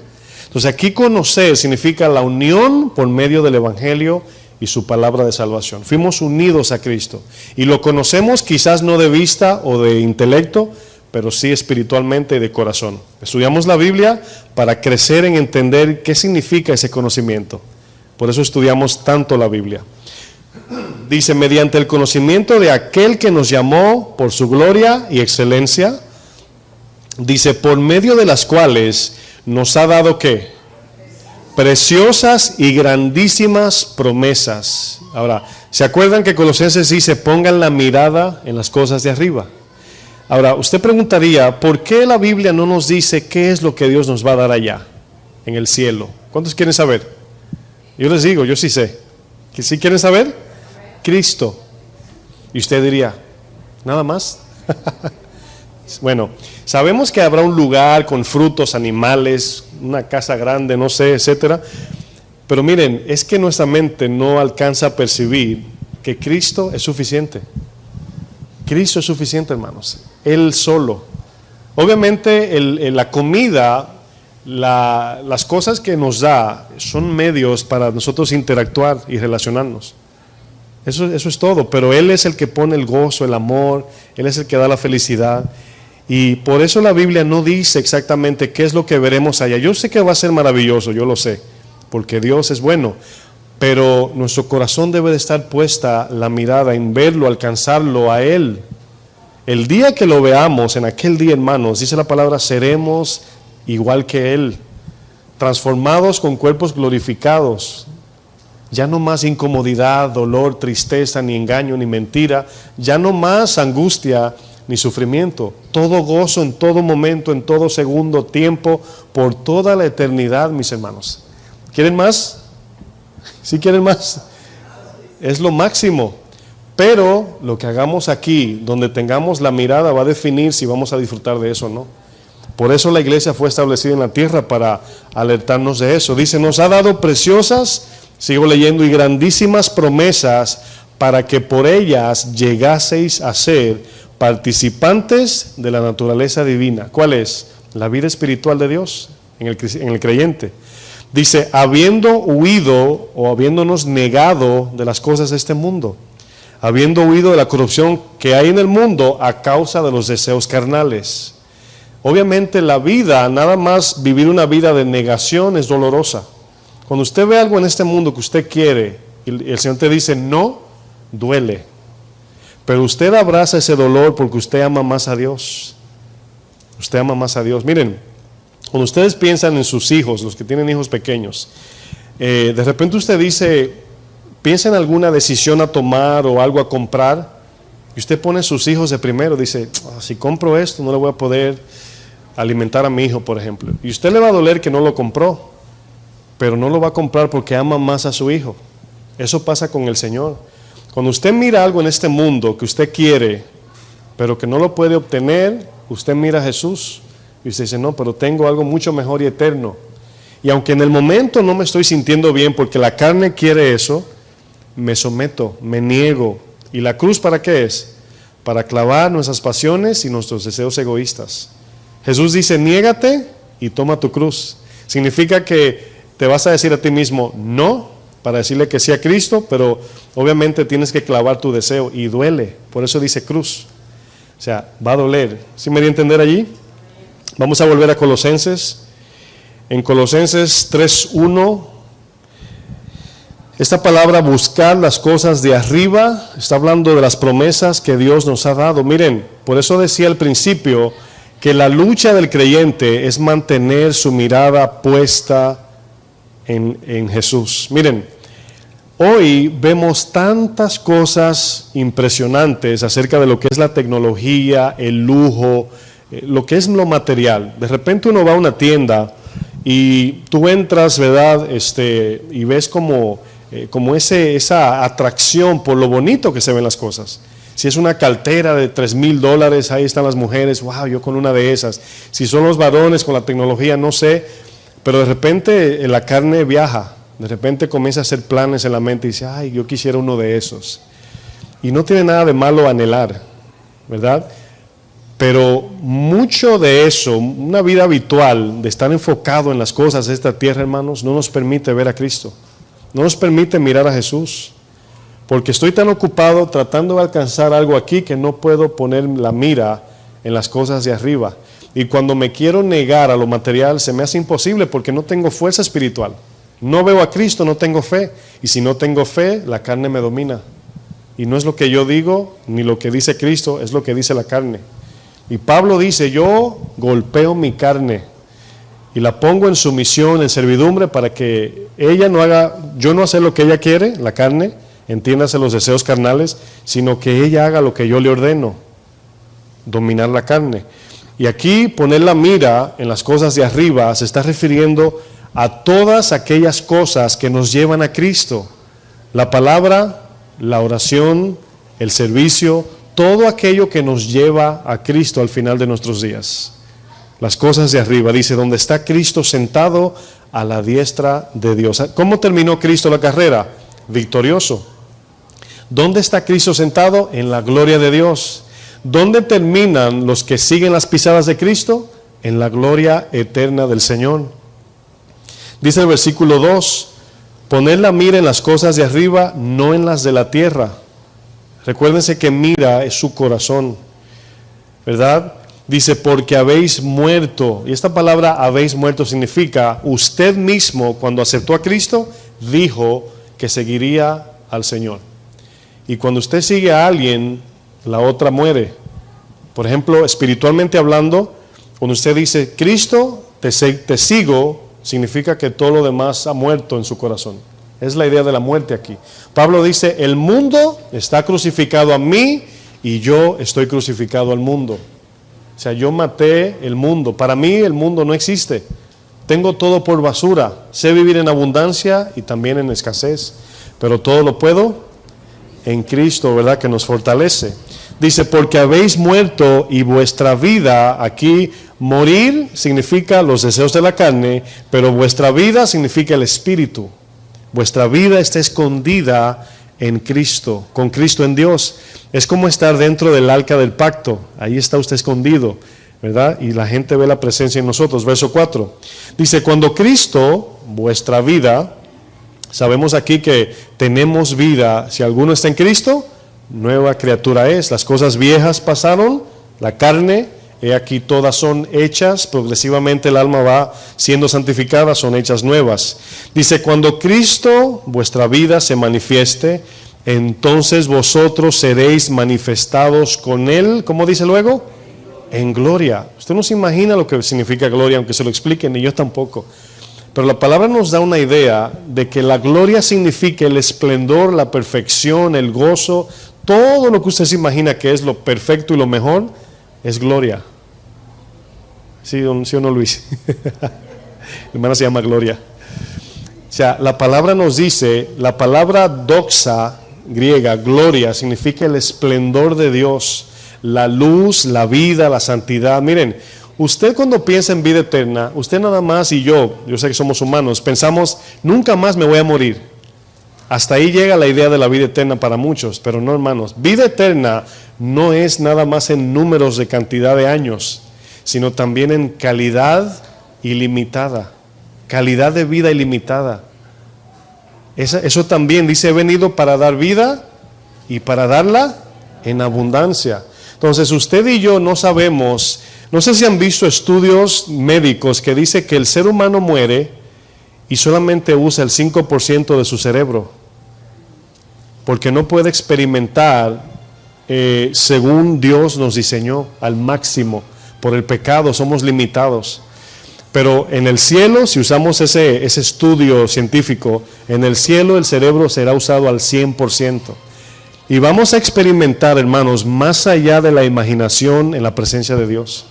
S1: Entonces aquí conocer significa la unión por medio del Evangelio y su palabra de salvación. Fuimos unidos a Cristo y lo conocemos quizás no de vista o de intelecto, pero sí espiritualmente y de corazón. Estudiamos la Biblia para crecer en entender qué significa ese conocimiento. Por eso estudiamos tanto la Biblia. Dice, mediante el conocimiento de aquel que nos llamó por su gloria y excelencia, dice, por medio de las cuales nos ha dado ¿qué? Preciosas y grandísimas promesas. Ahora, ¿se acuerdan que Colosenses dice, pongan la mirada en las cosas de arriba? Ahora, usted preguntaría, ¿por qué la Biblia no nos dice qué es lo que Dios nos va a dar allá, en el cielo? ¿Cuántos quieren saber? Yo les digo, yo sí sé. ¿Que sí quieren saber? Cristo. Y usted diría, ¿nada más? Bueno, sabemos que habrá un lugar con frutos, animales, una casa grande, no sé, etcétera. Pero miren, es que nuestra mente no alcanza a percibir que Cristo es suficiente. Cristo es suficiente, hermanos. Él solo. Obviamente la comida, las cosas que nos da son medios para nosotros interactuar y relacionarnos. Eso es todo, pero Él es el que pone el gozo, el amor, Él es el que da la felicidad. Y por eso la Biblia no dice exactamente qué es lo que veremos allá. Yo sé que va a ser maravilloso, yo lo sé, porque Dios es bueno. Pero nuestro corazón debe de estar puesta la mirada en verlo, alcanzarlo a Él. El día que lo veamos, en aquel día, hermanos, dice la palabra, seremos igual que Él, transformados con cuerpos glorificados. Ya no más incomodidad, dolor, tristeza, ni engaño, ni mentira. Ya no más angustia ni sufrimiento. Todo gozo en todo momento, en todo segundo, tiempo, por toda la eternidad, mis hermanos. ¿Quieren más? ¿Sí quieren más? Es lo máximo. Pero lo que hagamos aquí, donde tengamos la mirada, va a definir si vamos a disfrutar de eso o no. Por eso la iglesia fue establecida en la tierra, para alertarnos de eso. Dice, nos ha dado preciosas, sigo leyendo, y grandísimas promesas, para que por ellas llegaseis a ser participantes de la naturaleza divina. ¿Cuál es? La vida espiritual de Dios en el creyente. Dice, habiendo huido o habiéndonos negado de las cosas de este mundo, habiendo huido de la corrupción que hay en el mundo a causa de los deseos carnales. Obviamente la vida, nada más vivir una vida de negación es dolorosa. Cuando usted ve algo en este mundo que usted quiere y el Señor te dice no, duele. Pero usted abraza ese dolor porque usted ama más a Dios. Usted ama más a Dios. Miren, cuando ustedes piensan en sus hijos, los que tienen hijos pequeños, de repente usted dice, piensa en alguna decisión a tomar o algo a comprar, y usted pone a sus hijos de primero, dice, si compro esto no le voy a poder alimentar a mi hijo, por ejemplo. Y usted le va a doler que no lo compró, pero no lo va a comprar porque ama más a su hijo. Eso pasa con el Señor. Cuando usted mira algo en este mundo que usted quiere, pero que no lo puede obtener, usted mira a Jesús y usted dice, no, pero tengo algo mucho mejor y eterno. Y aunque en el momento no me estoy sintiendo bien porque la carne quiere eso, me someto, me niego. ¿Y la cruz para qué es? Para clavar nuestras pasiones y nuestros deseos egoístas. Jesús dice, niégate y toma tu cruz. Significa que te vas a decir a ti mismo no, para decirle que sí a Cristo, pero obviamente tienes que clavar tu deseo y duele. Por eso dice cruz. O sea, va a doler. ¿Sí me di a entender allí? Vamos a volver a Colosenses. En Colosenses 3:1, esta palabra buscar las cosas de arriba, está hablando de las promesas que Dios nos ha dado. Miren, por eso decía al principio que la lucha del creyente es mantener su mirada puesta en Jesús. Miren, hoy vemos tantas cosas impresionantes acerca de lo que es la tecnología, el lujo, lo que es lo material. De repente uno va a una tienda y tú entras, ¿verdad? Y ves como esa atracción por lo bonito que se ven las cosas. Si es una cartera de $3,000, ahí están las mujeres, wow, yo con una de esas. Si son los varones con la tecnología, no sé, pero de repente la carne viaja, de repente comienza a hacer planes en la mente y dice, ay, yo quisiera uno de esos. Y no tiene nada de malo anhelar, ¿verdad? Pero mucho de eso, una vida habitual, de estar enfocado en las cosas de esta tierra, hermanos, no nos permite ver a Cristo, no nos permite mirar a Jesús. Porque estoy tan ocupado tratando de alcanzar algo aquí que no puedo poner la mira en las cosas de arriba. Y cuando me quiero negar a lo material se me hace imposible porque no tengo fuerza espiritual. No veo a Cristo, no tengo fe. Y si no tengo fe, la carne me domina. Y no es lo que yo digo ni lo que dice Cristo, es lo que dice la carne. Y Pablo dice, yo golpeo mi carne y la pongo en sumisión, en servidumbre, para que ella no haga, yo no hacer lo que ella quiere, la carne, entiéndase los deseos carnales, sino que ella haga lo que yo le ordeno, dominar la carne. Y aquí poner la mira en las cosas de arriba se está refiriendo a todas aquellas cosas que nos llevan a Cristo. La palabra, la oración, el servicio, todo aquello que nos lleva a Cristo al final de nuestros días. Las cosas de arriba, dice, donde está Cristo sentado a la diestra de Dios. ¿Cómo terminó Cristo la carrera? Victorioso. ¿Dónde está Cristo sentado? En la gloria de Dios. ¿Dónde terminan los que siguen las pisadas de Cristo? En la gloria eterna del Señor. Dice el versículo 2, poner la mira en las cosas de arriba, no en las de la tierra. Recuérdense que mira es su corazón, ¿verdad? Dice, porque habéis muerto. Y esta palabra habéis muerto significa, usted mismo cuando aceptó a Cristo, dijo que seguiría al Señor. Y cuando usted sigue a alguien, la otra muere. Por ejemplo, espiritualmente hablando, cuando usted dice, Cristo, te sigo, significa que todo lo demás ha muerto en su corazón. Es la idea de la muerte aquí. Pablo dice, el mundo está crucificado a mí y yo estoy crucificado al mundo. O sea, yo maté el mundo. Para mí el mundo no existe. Tengo todo por basura. Sé vivir en abundancia y también en escasez. Pero todo lo puedo en Cristo, ¿verdad? Que nos fortalece. Dice, porque habéis muerto y vuestra vida, aquí morir significa los deseos de la carne, pero vuestra vida significa el espíritu. Vuestra vida está escondida en Cristo, con Cristo en Dios. Es como estar dentro del arca del pacto. Ahí está usted escondido, ¿verdad? Y la gente ve la presencia en nosotros. Verso 4. Dice, cuando Cristo, vuestra vida, sabemos aquí que tenemos vida. Si alguno está en Cristo, nueva criatura es. Las cosas viejas pasaron, la carne, he aquí todas son hechas, progresivamente el alma va siendo santificada, son hechas nuevas. Dice, cuando Cristo, vuestra vida, se manifieste, entonces vosotros seréis manifestados con Él, ¿cómo dice luego? En gloria. Usted no se imagina lo que significa gloria, aunque se lo explique, ni yo tampoco. Pero la palabra nos da una idea de que la gloria significa el esplendor, la perfección, el gozo, todo lo que usted se imagina que es lo perfecto y lo mejor, es gloria. ¿Sí o no, Luis? La hermana se llama Gloria. O sea, la palabra nos dice, la palabra doxa griega, gloria, significa el esplendor de Dios, la luz, la vida, la santidad. Miren, usted cuando piensa en vida eterna, usted nada más y yo sé que somos humanos, pensamos, nunca más me voy a morir. Hasta ahí llega la idea de la vida eterna para muchos, pero no, hermanos. Vida eterna no es nada más en números de cantidad de años, sino también en calidad ilimitada, calidad de vida ilimitada. Eso también dice, he venido para dar vida y para darla en abundancia. Entonces usted y yo no sabemos, no sé si han visto estudios médicos que dice que el ser humano muere y solamente usa el 5% de su cerebro, porque no puede experimentar según Dios nos diseñó al máximo. Por el pecado somos limitados. Pero en el cielo, si usamos ese estudio científico, en el cielo el cerebro será usado al 100%. Y vamos a experimentar, hermanos, más allá de la imaginación en la presencia de Dios.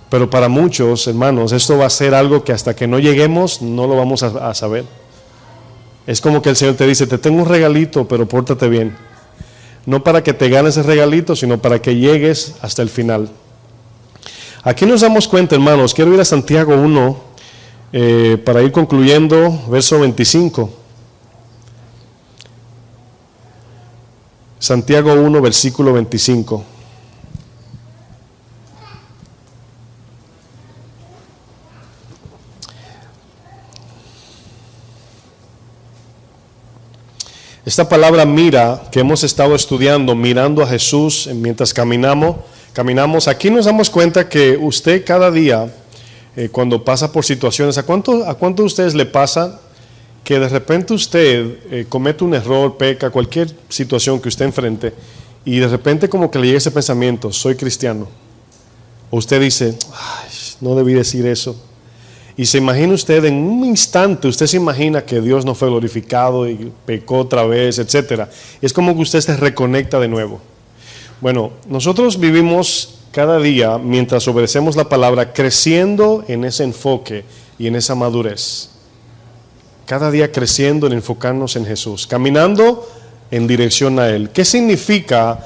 S1: Pero para muchos, hermanos, esto va a ser algo que hasta que no lleguemos no lo vamos a saber. Es como que el Señor te dice, te tengo un regalito, pero pórtate bien. No para que te ganes el regalito, sino para que llegues hasta el final. Aquí nos damos cuenta, hermanos, quiero ir a Santiago 1 para ir concluyendo, verso 25. Santiago 1, versículo 25. Esta palabra mira, que hemos estado estudiando, mirando a Jesús mientras caminamos, aquí nos damos cuenta que usted cada día, cuando pasa por situaciones, ¿a cuánto de ustedes le pasa que de repente usted comete un error, peca, cualquier situación que usted enfrente, y de repente como que le llega ese pensamiento, soy cristiano? O usted dice, ay, no debí decir eso. Y se imagina usted en un instante, usted se imagina que Dios no fue glorificado y pecó otra vez, etc. Es como que usted se reconecta de nuevo. Bueno, nosotros vivimos cada día, mientras obedecemos la palabra, creciendo en ese enfoque y en esa madurez. Cada día creciendo en enfocarnos en Jesús, caminando en dirección a Él. ¿Qué significa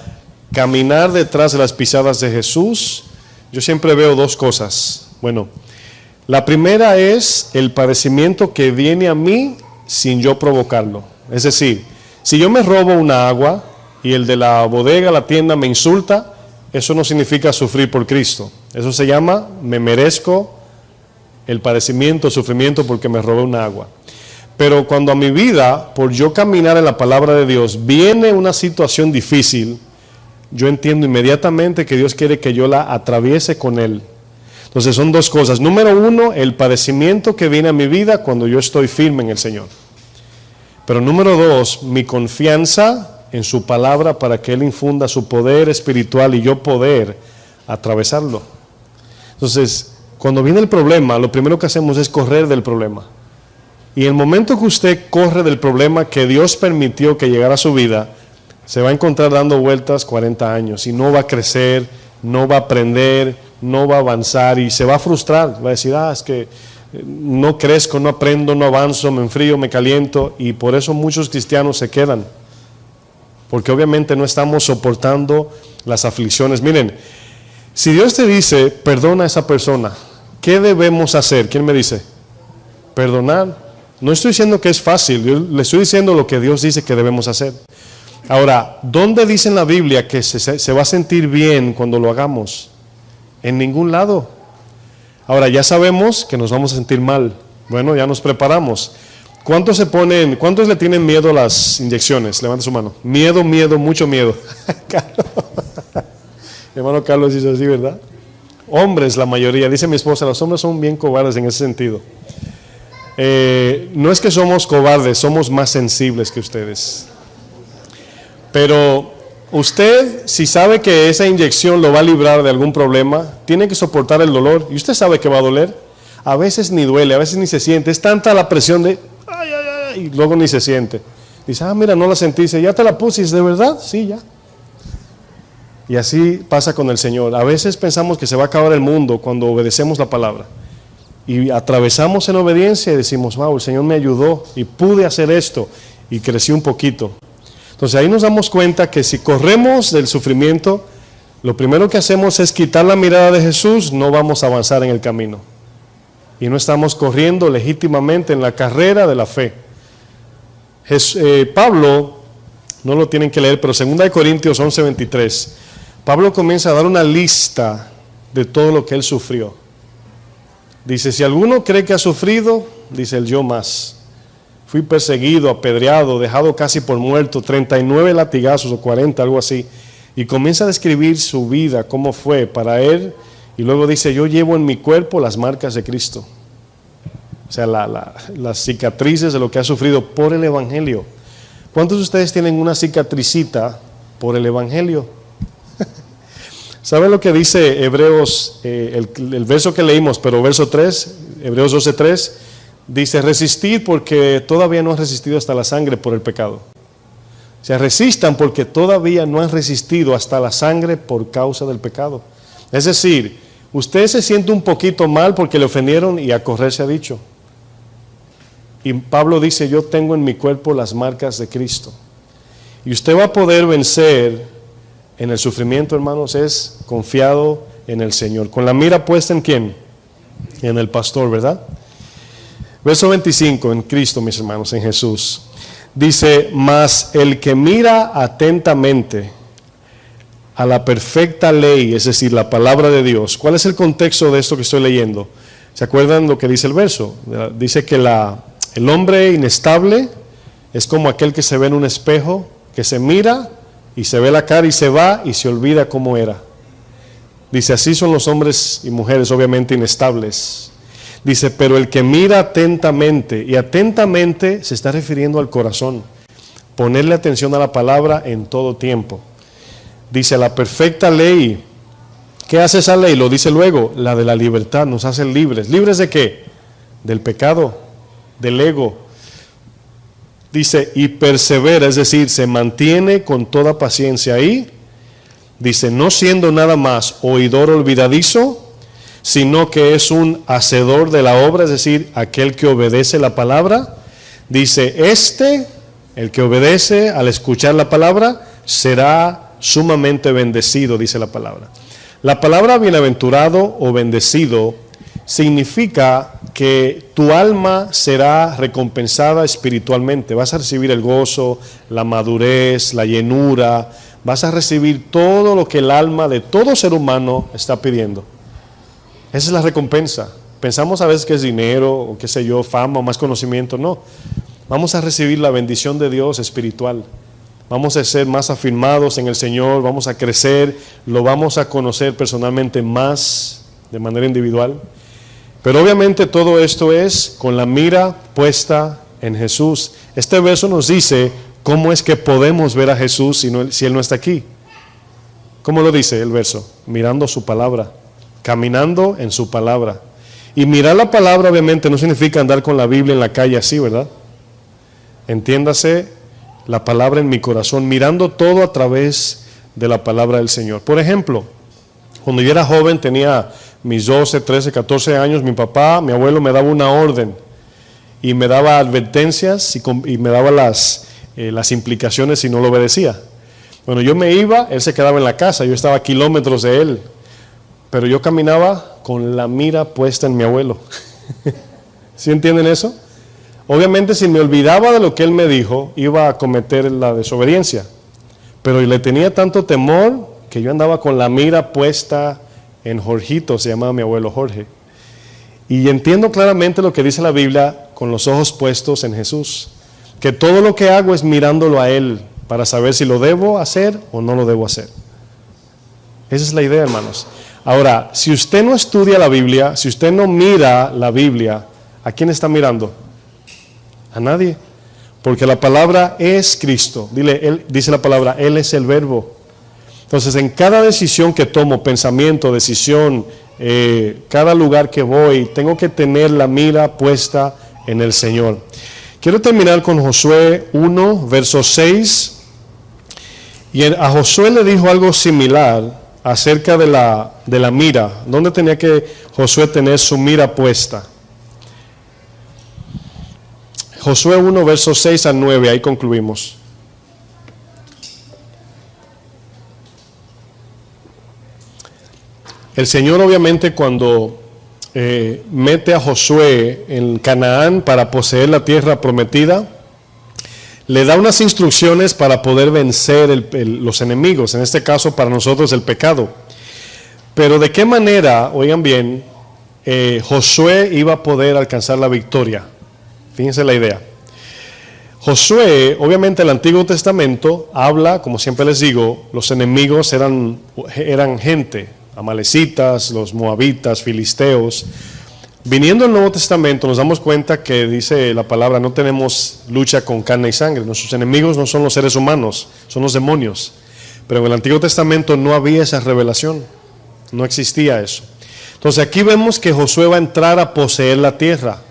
S1: caminar detrás de las pisadas de Jesús? Yo siempre veo dos cosas. Bueno, la primera es el padecimiento que viene a mí sin yo provocarlo. Es decir, si yo me robo una agua y el de la bodega, la tienda me insulta, eso no significa sufrir por Cristo. Eso se llama, me merezco el padecimiento, el sufrimiento porque me robé una agua. Pero cuando a mi vida, por yo caminar en la palabra de Dios, viene una situación difícil, yo entiendo inmediatamente que Dios quiere que yo la atraviese con Él. Entonces son dos cosas. Número uno, el padecimiento que viene a mi vida cuando yo estoy firme en el Señor. Pero número dos, mi confianza en su palabra para que Él infunda su poder espiritual y yo poder atravesarlo. Entonces, cuando viene el problema, lo primero que hacemos es correr del problema. Y el momento que usted corre del problema que Dios permitió que llegara a su vida, se va a encontrar dando vueltas 40 años y no va a crecer, no va a aprender, no va a avanzar y se va a frustrar. Va a decir, es que no crezco, no aprendo, no avanzo, me enfrío, me caliento. Y por eso muchos cristianos se quedan, porque obviamente no estamos soportando las aflicciones. Miren, si Dios te dice, perdona a esa persona, ¿qué debemos hacer? ¿Quién me dice? Perdonar. No estoy diciendo que es fácil, yo le estoy diciendo lo que Dios dice que debemos hacer. Ahora, ¿dónde dice en la Biblia que se va a sentir bien cuando lo hagamos? En ningún lado. Ahora, ya sabemos que nos vamos a sentir mal. Bueno, ya nos preparamos. ¿Cuántos le tienen miedo a las inyecciones? Levanta su mano. Miedo, mucho miedo. Hermano Carlos dice así, ¿verdad? Hombres, la mayoría. Dice mi esposa, los hombres son bien cobardes en ese sentido. No es que somos cobardes, somos más sensibles que ustedes. Pero usted, si sabe que esa inyección lo va a librar de algún problema, tiene que soportar el dolor. Y usted sabe que va a doler. A veces ni duele, a veces ni se siente. Es tanta la presión de, y luego ni se siente. Dice, mira, no la sentí. Dice, ya te la puse. ¿De verdad? Sí, ya. Y así pasa con el Señor. A veces pensamos que se va a acabar el mundo cuando obedecemos la palabra. Y atravesamos en obediencia y decimos, wow, el Señor me ayudó y pude hacer esto. Y crecí un poquito. Entonces ahí nos damos cuenta que si corremos del sufrimiento, lo primero que hacemos es quitar la mirada de Jesús, no vamos a avanzar en el camino. Y no estamos corriendo legítimamente en la carrera de la fe. Pablo, no lo tienen que leer, pero 2 Corintios 11:23, Pablo comienza a dar una lista de todo lo que él sufrió. Dice, si alguno cree que ha sufrido, dice el yo más. Fui perseguido, apedreado, dejado casi por muerto, 39 latigazos o 40, algo así. Y comienza a describir su vida, cómo fue para él. Y luego dice, yo llevo en mi cuerpo las marcas de Cristo. O sea, las cicatrices de lo que ha sufrido por el Evangelio. ¿Cuántos de ustedes tienen una cicatricita por el Evangelio? ¿Saben lo que dice Hebreos, el verso que leímos, pero verso 3, Hebreos 12:3? Dice, resistid porque todavía no han resistido hasta la sangre por el pecado. O sea, resistan porque todavía no han resistido hasta la sangre por causa del pecado. Es decir, usted se siente un poquito mal porque le ofendieron y a correr se ha dicho. Y Pablo dice, yo tengo en mi cuerpo las marcas de Cristo. Y usted va a poder vencer en el sufrimiento, hermanos, es confiado en el Señor. Con la mira puesta en ¿quién? En el pastor, ¿verdad? Verso 25, en Cristo, mis hermanos, en Jesús. Dice, mas el que mira atentamente a la perfecta ley, es decir, la palabra de Dios. ¿Cuál es el contexto de esto que estoy leyendo? ¿Se acuerdan lo que dice el verso? Dice que el hombre inestable es como aquel que se ve en un espejo, que se mira y se ve la cara y se va y se olvida cómo era. Dice, así son los hombres y mujeres obviamente inestables. Dice, pero el que mira atentamente, y atentamente se está refiriendo al corazón, ponerle atención a la palabra en todo tiempo. Dice, la perfecta ley, ¿qué hace esa ley? Lo dice luego, la de la libertad, nos hace libres. ¿Libres de qué? Del pecado, del ego. Dice, y persevera, es decir, se mantiene con toda paciencia ahí. Dice, no siendo nada más oidor olvidadizo, sino que es un hacedor de la obra, es decir, aquel que obedece la palabra. Dice, el que obedece al escuchar la palabra, será sumamente bendecido, dice la palabra. La palabra bienaventurado o bendecido significa que tu alma será recompensada espiritualmente. Vas a recibir el gozo, la madurez, la llenura, vas a recibir todo lo que el alma de todo ser humano está pidiendo. Esa es la recompensa. Pensamos a veces que es dinero, o qué sé yo, fama o más conocimiento. No, vamos a recibir la bendición de Dios espiritual. Vamos a ser más afirmados en el Señor, vamos a crecer, lo vamos a conocer personalmente más de manera individual. Pero obviamente todo esto es con la mira puesta en Jesús. Este verso nos dice cómo es que podemos ver a Jesús si Él no está aquí. ¿Cómo lo dice el verso? Mirando su palabra, caminando en su palabra. Y mirar la palabra obviamente no significa andar con la Biblia en la calle así, ¿verdad? Entiéndase, la palabra en mi corazón, mirando todo a través de la palabra del Señor. Por ejemplo, cuando yo era joven, tenía mis 12, 13, 14 años, mi abuelo me daba una orden y me daba advertencias y me daba las implicaciones si no lo obedecía. Bueno, yo me iba, él se quedaba en la casa, yo estaba a kilómetros de él, pero yo caminaba con la mira puesta en mi abuelo. ¿Sí entienden eso? Obviamente si me olvidaba de lo que él me dijo, iba a cometer la desobediencia, pero le tenía tanto temor que yo andaba con la mira puesta en Jorgito, se llamaba mi abuelo Jorge. Y entiendo claramente lo que dice la Biblia con los ojos puestos en Jesús, que todo lo que hago es mirándolo a Él para saber si lo debo hacer o no lo debo hacer. Esa es la idea, hermanos. Ahora, si usted no estudia la Biblia, si usted no mira la Biblia, ¿a quién está mirando? A nadie, porque la palabra es Cristo. Dice la palabra, Él es el verbo. Entonces, en cada decisión que tomo, pensamiento, decisión, cada lugar que voy, tengo que tener la mira puesta en el Señor. Quiero terminar con Josué 1, verso 6. Y a Josué le dijo algo similar acerca de la mira. ¿Dónde tenía que Josué tener su mira puesta? Josué 1, versos 6 al 9, ahí concluimos. El Señor obviamente cuando mete a Josué en Canaán para poseer la tierra prometida, le da unas instrucciones para poder vencer los enemigos, en este caso para nosotros el pecado. Pero ¿de qué manera, oigan bien, Josué iba a poder alcanzar la victoria? Fíjense la idea. Josué, obviamente el Antiguo Testamento habla, como siempre les digo, los enemigos eran gente, amalecitas, los moabitas, filisteos. Viniendo al Nuevo Testamento nos damos cuenta que dice la palabra, no tenemos lucha con carne y sangre. Nuestros enemigos no son los seres humanos, son los demonios. Pero en el Antiguo Testamento no había esa revelación, no existía eso. Entonces aquí vemos que Josué va a entrar a poseer la tierra.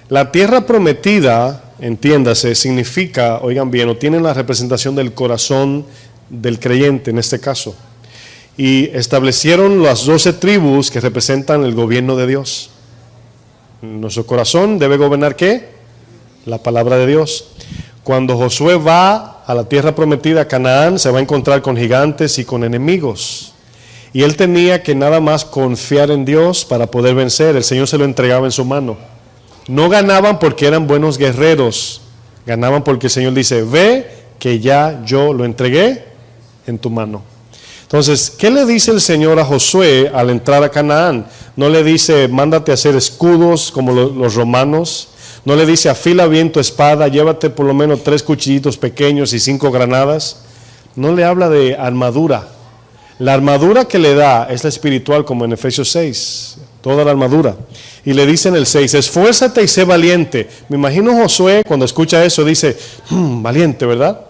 S1: La tierra prometida, entiéndase, significa, oigan bien, o tiene la representación del corazón del creyente en este caso. Y establecieron las 12 tribus que representan el gobierno de Dios. Nuestro corazón debe gobernar ¿qué? La palabra de Dios. Cuando Josué va a la tierra prometida, Canaán, se va a encontrar con gigantes y con enemigos. Y él tenía que nada más confiar en Dios para poder vencer. El Señor se lo entregaba en su mano. No ganaban porque eran buenos guerreros. Ganaban porque el Señor dice, ve que ya yo lo entregué en tu mano. Entonces, ¿qué le dice el Señor a Josué al entrar a Canaán? No le dice, mándate a hacer escudos como los romanos. No le dice, afila bien tu espada, llévate por lo menos 3 cuchillitos pequeños y 5 granadas. No le habla de armadura. La armadura que le da es la espiritual, como en Efesios 6. Toda la armadura. Y le dice en el 6, esfuérzate y sé valiente. Me imagino Josué cuando escucha eso dice, valiente, ¿verdad?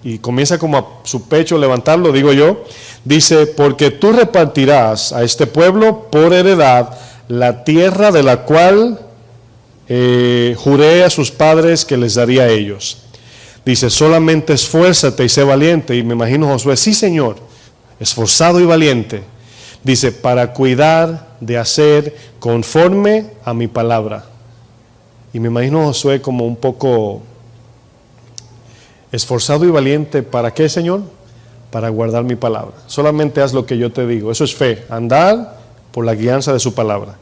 S1: Y comienza como a su pecho levantarlo, digo yo. Dice, porque tú repartirás a este pueblo por heredad la tierra de la cual juré a sus padres que les daría a ellos. Dice, solamente esfuérzate y sé valiente. Y me imagino Josué, sí Señor, esforzado y valiente. Dice, para cuidar de hacer conforme a mi palabra. Y me imagino Josué como un poco esforzado y valiente. ¿Para qué, Señor? Para guardar mi palabra. Solamente haz lo que yo te digo. Eso es fe, andar por la guianza de su palabra.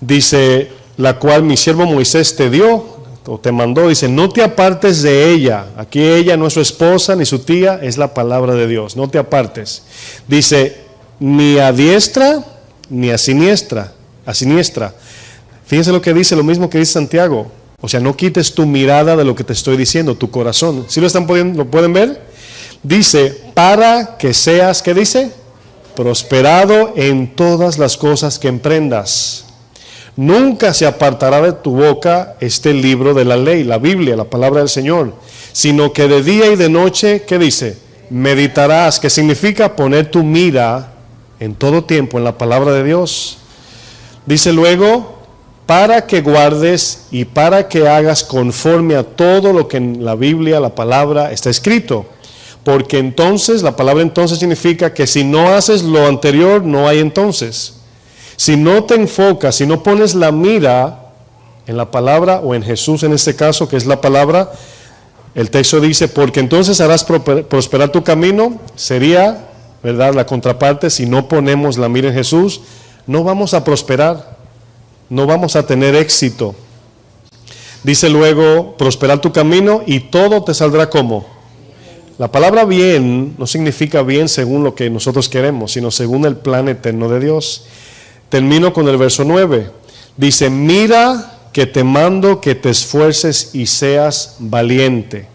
S1: Dice, la cual mi siervo Moisés te dio, o te mandó. Dice, no te apartes de ella. Aquí ella no es su esposa ni su tía, es la palabra de Dios. No te apartes. Dice, ni a diestra ni a siniestra. Fíjense lo que dice, lo mismo que dice Santiago. O sea, no quites tu mirada de lo que te estoy diciendo, tu corazón. ¿Sí lo pueden ver? Dice, para que seas, ¿qué dice? Prosperado en todas las cosas que emprendas. Nunca se apartará de tu boca este libro de la ley, la Biblia, la palabra del Señor, sino que de día y de noche, ¿qué dice? Meditarás, que significa poner tu mira en todo tiempo en la palabra de Dios. Dice luego, para que guardes y para que hagas conforme a todo lo que en la Biblia, la palabra, está escrito. Porque entonces, la palabra entonces significa que si no haces lo anterior, no hay entonces. Si no te enfocas, si no pones la mira en la palabra o en Jesús en este caso, que es la palabra, el texto dice, porque entonces harás prosperar tu camino, sería, ¿verdad?, la contraparte. Si no ponemos la mira en Jesús, no vamos a prosperar, no vamos a tener éxito. Dice luego, prosperar tu camino y todo te saldrá como. La palabra bien no significa bien según lo que nosotros queremos, sino según el plan eterno de Dios. Termino con el verso 9. Dice, mira que te mando que te esfuerces y seas valiente.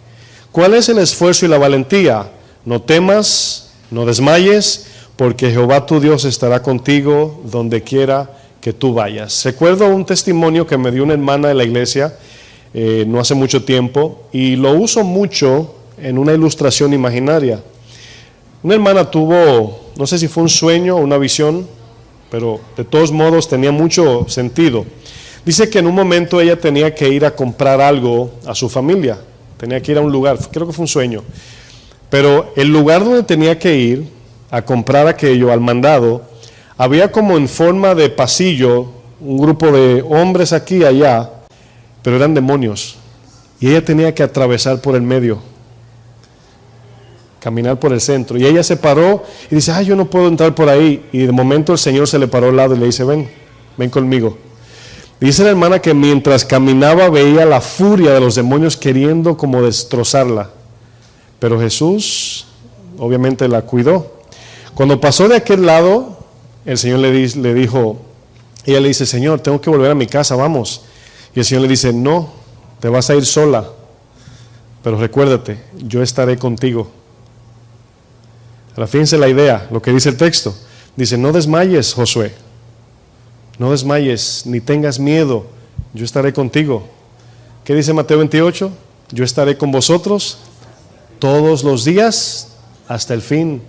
S1: ¿Cuál es el esfuerzo y la valentía? No temas, no desmayes, porque Jehová tu Dios estará contigo donde quiera que tú vayas. Recuerdo un testimonio que me dio una hermana de la iglesia no hace mucho tiempo, y lo uso mucho en una ilustración imaginaria. Una hermana tuvo, no sé si fue un sueño o una visión, pero de todos modos tenía mucho sentido. Dice que en un momento ella tenía que ir a comprar algo a su familia, tenía que ir a un lugar, creo que fue un sueño, pero el lugar donde tenía que ir a comprar aquello, al mandado, había como en forma de pasillo un grupo de hombres aquí y allá, pero eran demonios, y ella tenía que atravesar por el medio, caminar por el centro, y ella se paró y dice, yo no puedo entrar por ahí, y de momento el Señor se le paró al lado y le dice, ven conmigo. Dice la hermana que mientras caminaba veía la furia de los demonios queriendo como destrozarla, pero Jesús obviamente la cuidó. Cuando pasó de aquel lado, el Señor le dijo, ella le dice, Señor, tengo que volver a mi casa, vamos. Y el Señor le dice, no, te vas a ir sola, pero recuérdate, yo estaré contigo. Ahora fíjense la idea, lo que dice el texto. Dice, no desmayes, Josué, no desmayes, ni tengas miedo, yo estaré contigo. ¿Qué dice Mateo 28? Yo estaré con vosotros todos los días hasta el fin.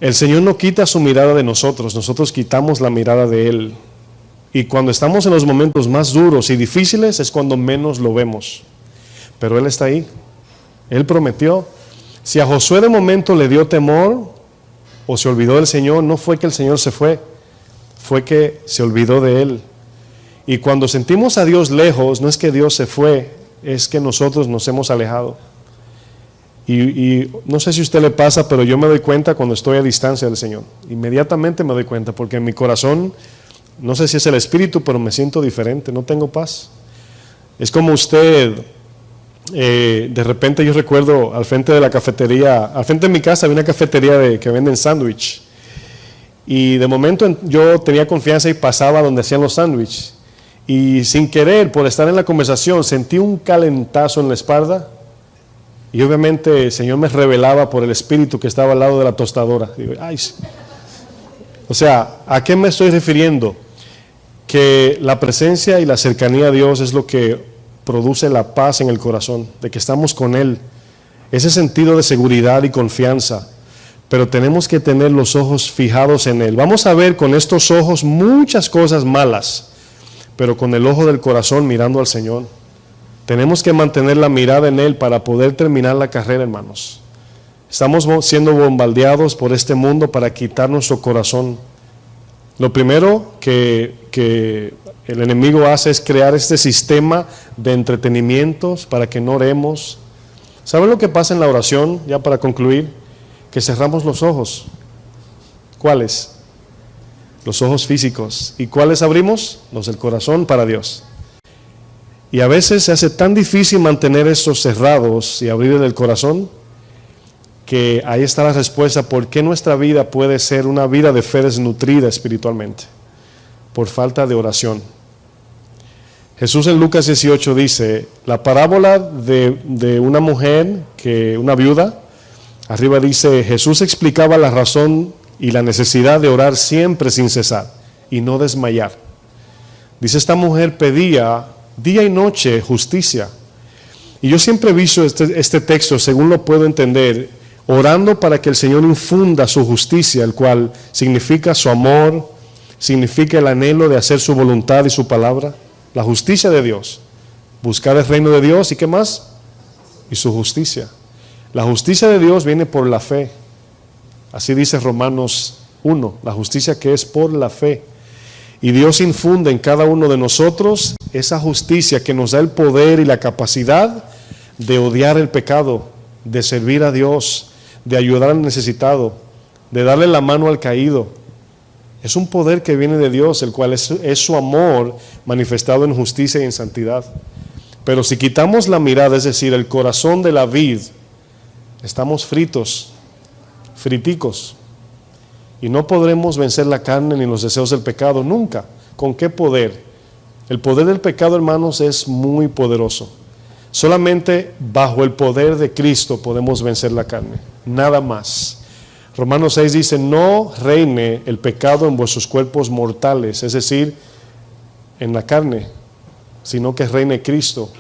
S1: El Señor no quita su mirada de nosotros, nosotros quitamos la mirada de Él. Y cuando estamos en los momentos más duros y difíciles es cuando menos lo vemos. Pero Él está ahí, Él prometió. Si a Josué de momento le dio temor o se olvidó del Señor, no fue que el Señor se fue que se olvidó de Él. Y cuando sentimos a Dios lejos, no es que Dios se fue, es que nosotros nos hemos alejado. Y no sé si a usted le pasa, pero yo me doy cuenta cuando estoy a distancia del Señor. Inmediatamente me doy cuenta, porque en mi corazón, no sé si es el espíritu, pero me siento diferente, no tengo paz. Es como usted, de repente yo recuerdo al frente de la cafetería, al frente de mi casa había una cafetería que venden sándwich. Y de momento yo tenía confianza y pasaba donde hacían los sándwiches. Y sin querer, por estar en la conversación, sentí un calentazo en la espalda. Y obviamente el Señor me revelaba por el espíritu que estaba al lado de la tostadora. Digo, o sea, ¿a qué me estoy refiriendo? Que la presencia y la cercanía a Dios es lo que produce la paz en el corazón, de que estamos con Él. Ese sentido de seguridad y confianza. Pero tenemos que tener los ojos fijados en Él. Vamos a ver con estos ojos muchas cosas malas, pero con el ojo del corazón mirando al Señor. Tenemos que mantener la mirada en Él para poder terminar la carrera, hermanos. Estamos siendo bombardeados por este mundo para quitar nuestro corazón. Lo primero que el enemigo hace es crear este sistema de entretenimientos para que no oremos. ¿Saben lo que pasa en la oración? Ya para concluir. Que cerramos los ojos. ¿Cuáles? Los ojos físicos. ¿Y cuáles abrimos? Los del corazón para Dios. Y a veces se hace tan difícil mantener esos cerrados y abrir el corazón, que ahí está la respuesta por qué nuestra vida puede ser una vida de fe desnutrida espiritualmente, por falta de oración. Jesús en Lucas 18 dice, la parábola de una mujer, una viuda. Arriba dice, Jesús explicaba la razón y la necesidad de orar siempre sin cesar y no desmayar. Dice, esta mujer pedía día y noche justicia. Y yo siempre he visto este texto, según lo puedo entender, orando para que el Señor infunda su justicia, el cual significa su amor, significa el anhelo de hacer su voluntad y su palabra. La justicia de Dios. Buscar el reino de Dios y ¿qué más? Y su justicia. La justicia de Dios viene por la fe. Así dice Romanos 1, la justicia que es por la fe. Y Dios infunde en cada uno de nosotros esa justicia que nos da el poder y la capacidad de odiar el pecado, de servir a Dios, de ayudar al necesitado, de darle la mano al caído. Es un poder que viene de Dios, el cual es su amor manifestado en justicia y en santidad. Pero si quitamos la mirada, es decir, el corazón de la vid, estamos fritos, friticos, y no podremos vencer la carne ni los deseos del pecado nunca. ¿Con qué poder? El poder del pecado, hermanos, es muy poderoso. Solamente bajo el poder de Cristo podemos vencer la carne, nada más. Romanos 6 dice, no reine el pecado en vuestros cuerpos mortales, es decir, en la carne, sino que reine Cristo.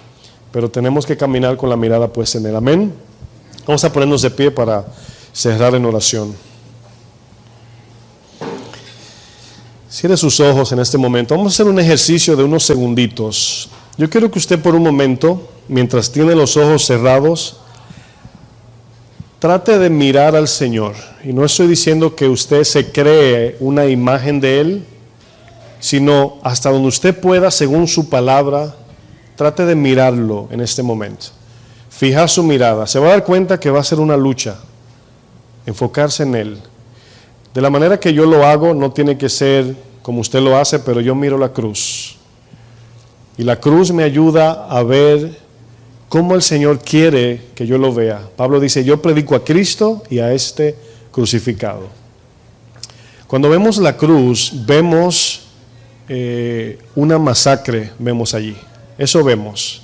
S1: Pero tenemos que caminar con la mirada puesta en Él. Amén. Vamos a ponernos de pie para cerrar en oración. Cierre sus ojos en este momento. Vamos a hacer un ejercicio de unos segunditos. Yo quiero que usted por un momento, mientras tiene los ojos cerrados, trate de mirar al Señor. Y no estoy diciendo que usted se cree una imagen de Él, sino hasta donde usted pueda, según su palabra, trate de mirarlo en este momento. Fijar su mirada. Se va a dar cuenta que va a ser una lucha. Enfocarse en Él. De la manera que yo lo hago, no tiene que ser como usted lo hace, pero yo miro la cruz. Y la cruz me ayuda a ver cómo el Señor quiere que yo lo vea. Pablo dice, yo predico a Cristo y a este crucificado. Cuando vemos la cruz, vemos una masacre, vemos allí. Eso vemos.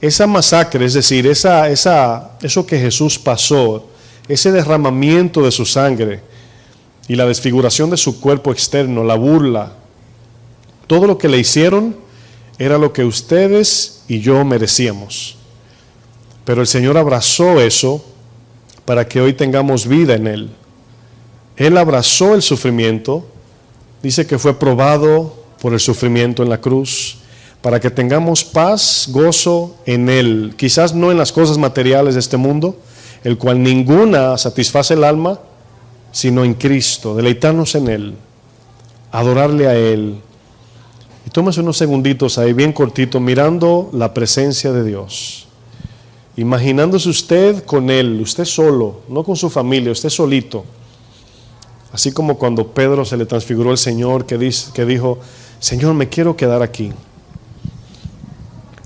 S1: Esa masacre, es decir, eso que Jesús pasó, ese derramamiento de su sangre y la desfiguración de su cuerpo externo, la burla, todo lo que le hicieron era lo que ustedes y yo merecíamos. Pero el Señor abrazó eso para que hoy tengamos vida en Él. Él abrazó el sufrimiento, dice que fue probado por el sufrimiento en la cruz, para que tengamos paz, gozo en Él. Quizás no en las cosas materiales de este mundo, el cual ninguna satisface el alma, sino en Cristo, deleitarnos en Él, adorarle a Él. Y tómese unos segunditos ahí, bien cortito, mirando la presencia de Dios. Imaginándose usted con Él, usted solo, no con su familia, usted solito. Así como cuando Pedro se le transfiguró el Señor, que dijo, Señor, me quiero quedar aquí.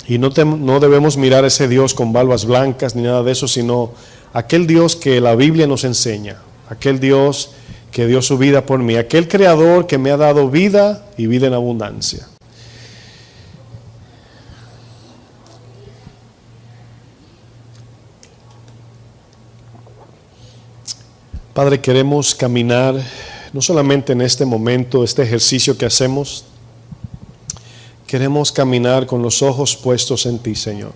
S1: Y no debemos mirar a ese Dios con barbas blancas ni nada de eso, sino aquel Dios que la Biblia nos enseña, aquel Dios que dio su vida por mí, aquel Creador que me ha dado vida y vida en abundancia. Padre, queremos caminar no solamente en este momento, este ejercicio que hacemos, queremos caminar con los ojos puestos en ti, Señor.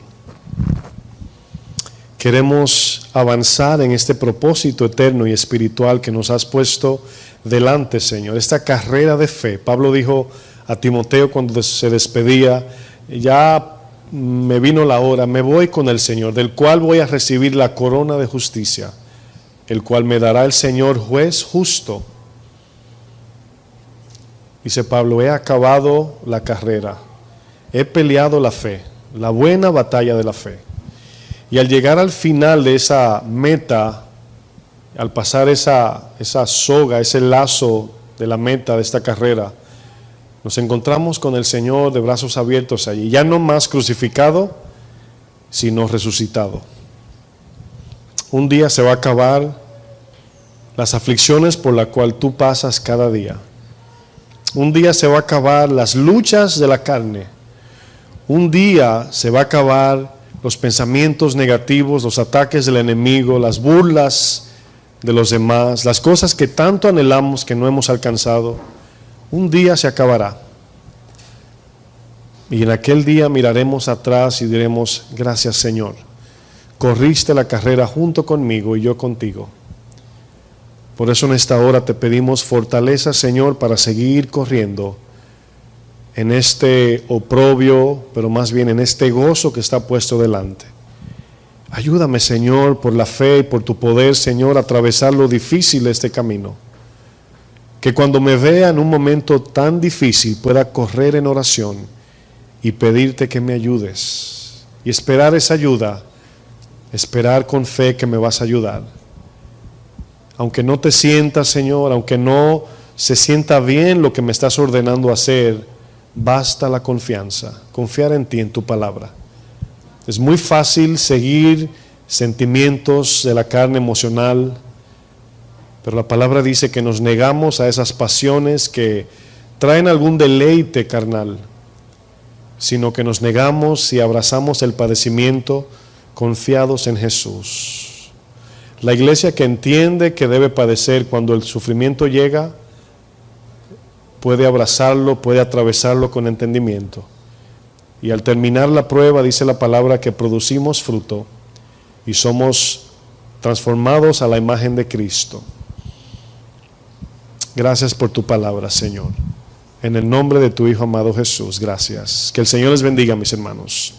S1: Queremos avanzar en este propósito eterno y espiritual que nos has puesto delante, Señor. Esta carrera de fe. Pablo dijo a Timoteo cuando se despedía, ya me vino la hora, me voy con el Señor, del cual voy a recibir la corona de justicia, el cual me dará el Señor juez justo. Dice Pablo, he acabado la carrera, he peleado la fe, la buena batalla de la fe. Y al llegar al final de esa meta, al pasar esa soga, ese lazo de la meta de esta carrera, nos encontramos con el Señor de brazos abiertos allí, ya no más crucificado, sino resucitado. Un día se va a acabar las aflicciones por las cuales tú pasas cada día. Un día se va a acabar las luchas de la carne. Un día se va a acabar los pensamientos negativos, los ataques del enemigo, las burlas de los demás, las cosas que tanto anhelamos que no hemos alcanzado. Un día se acabará. Y en aquel día miraremos atrás y diremos, gracias Señor, corriste la carrera junto conmigo y yo contigo. Por eso en esta hora te pedimos fortaleza, Señor, para seguir corriendo en este oprobio, pero más bien en este gozo que está puesto delante. Ayúdame, Señor, por la fe y por tu poder, Señor, a atravesar lo difícil de este camino. Que cuando me vea en un momento tan difícil pueda correr en oración y pedirte que me ayudes. Y esperar esa ayuda, esperar con fe que me vas a ayudar. Aunque no te sientas, Señor, aunque no se sienta bien lo que me estás ordenando hacer, basta la confianza, confiar en ti, en tu palabra. Es muy fácil seguir sentimientos de la carne emocional, pero la palabra dice que nos negamos a esas pasiones que traen algún deleite carnal, sino que nos negamos y abrazamos el padecimiento confiados en Jesús. La iglesia que entiende que debe padecer cuando el sufrimiento llega, puede abrazarlo, puede atravesarlo con entendimiento. Y al terminar la prueba, dice la palabra que producimos fruto y somos transformados a la imagen de Cristo. Gracias por tu palabra, Señor. En el nombre de tu Hijo amado Jesús, gracias. Que el Señor les bendiga, mis hermanos.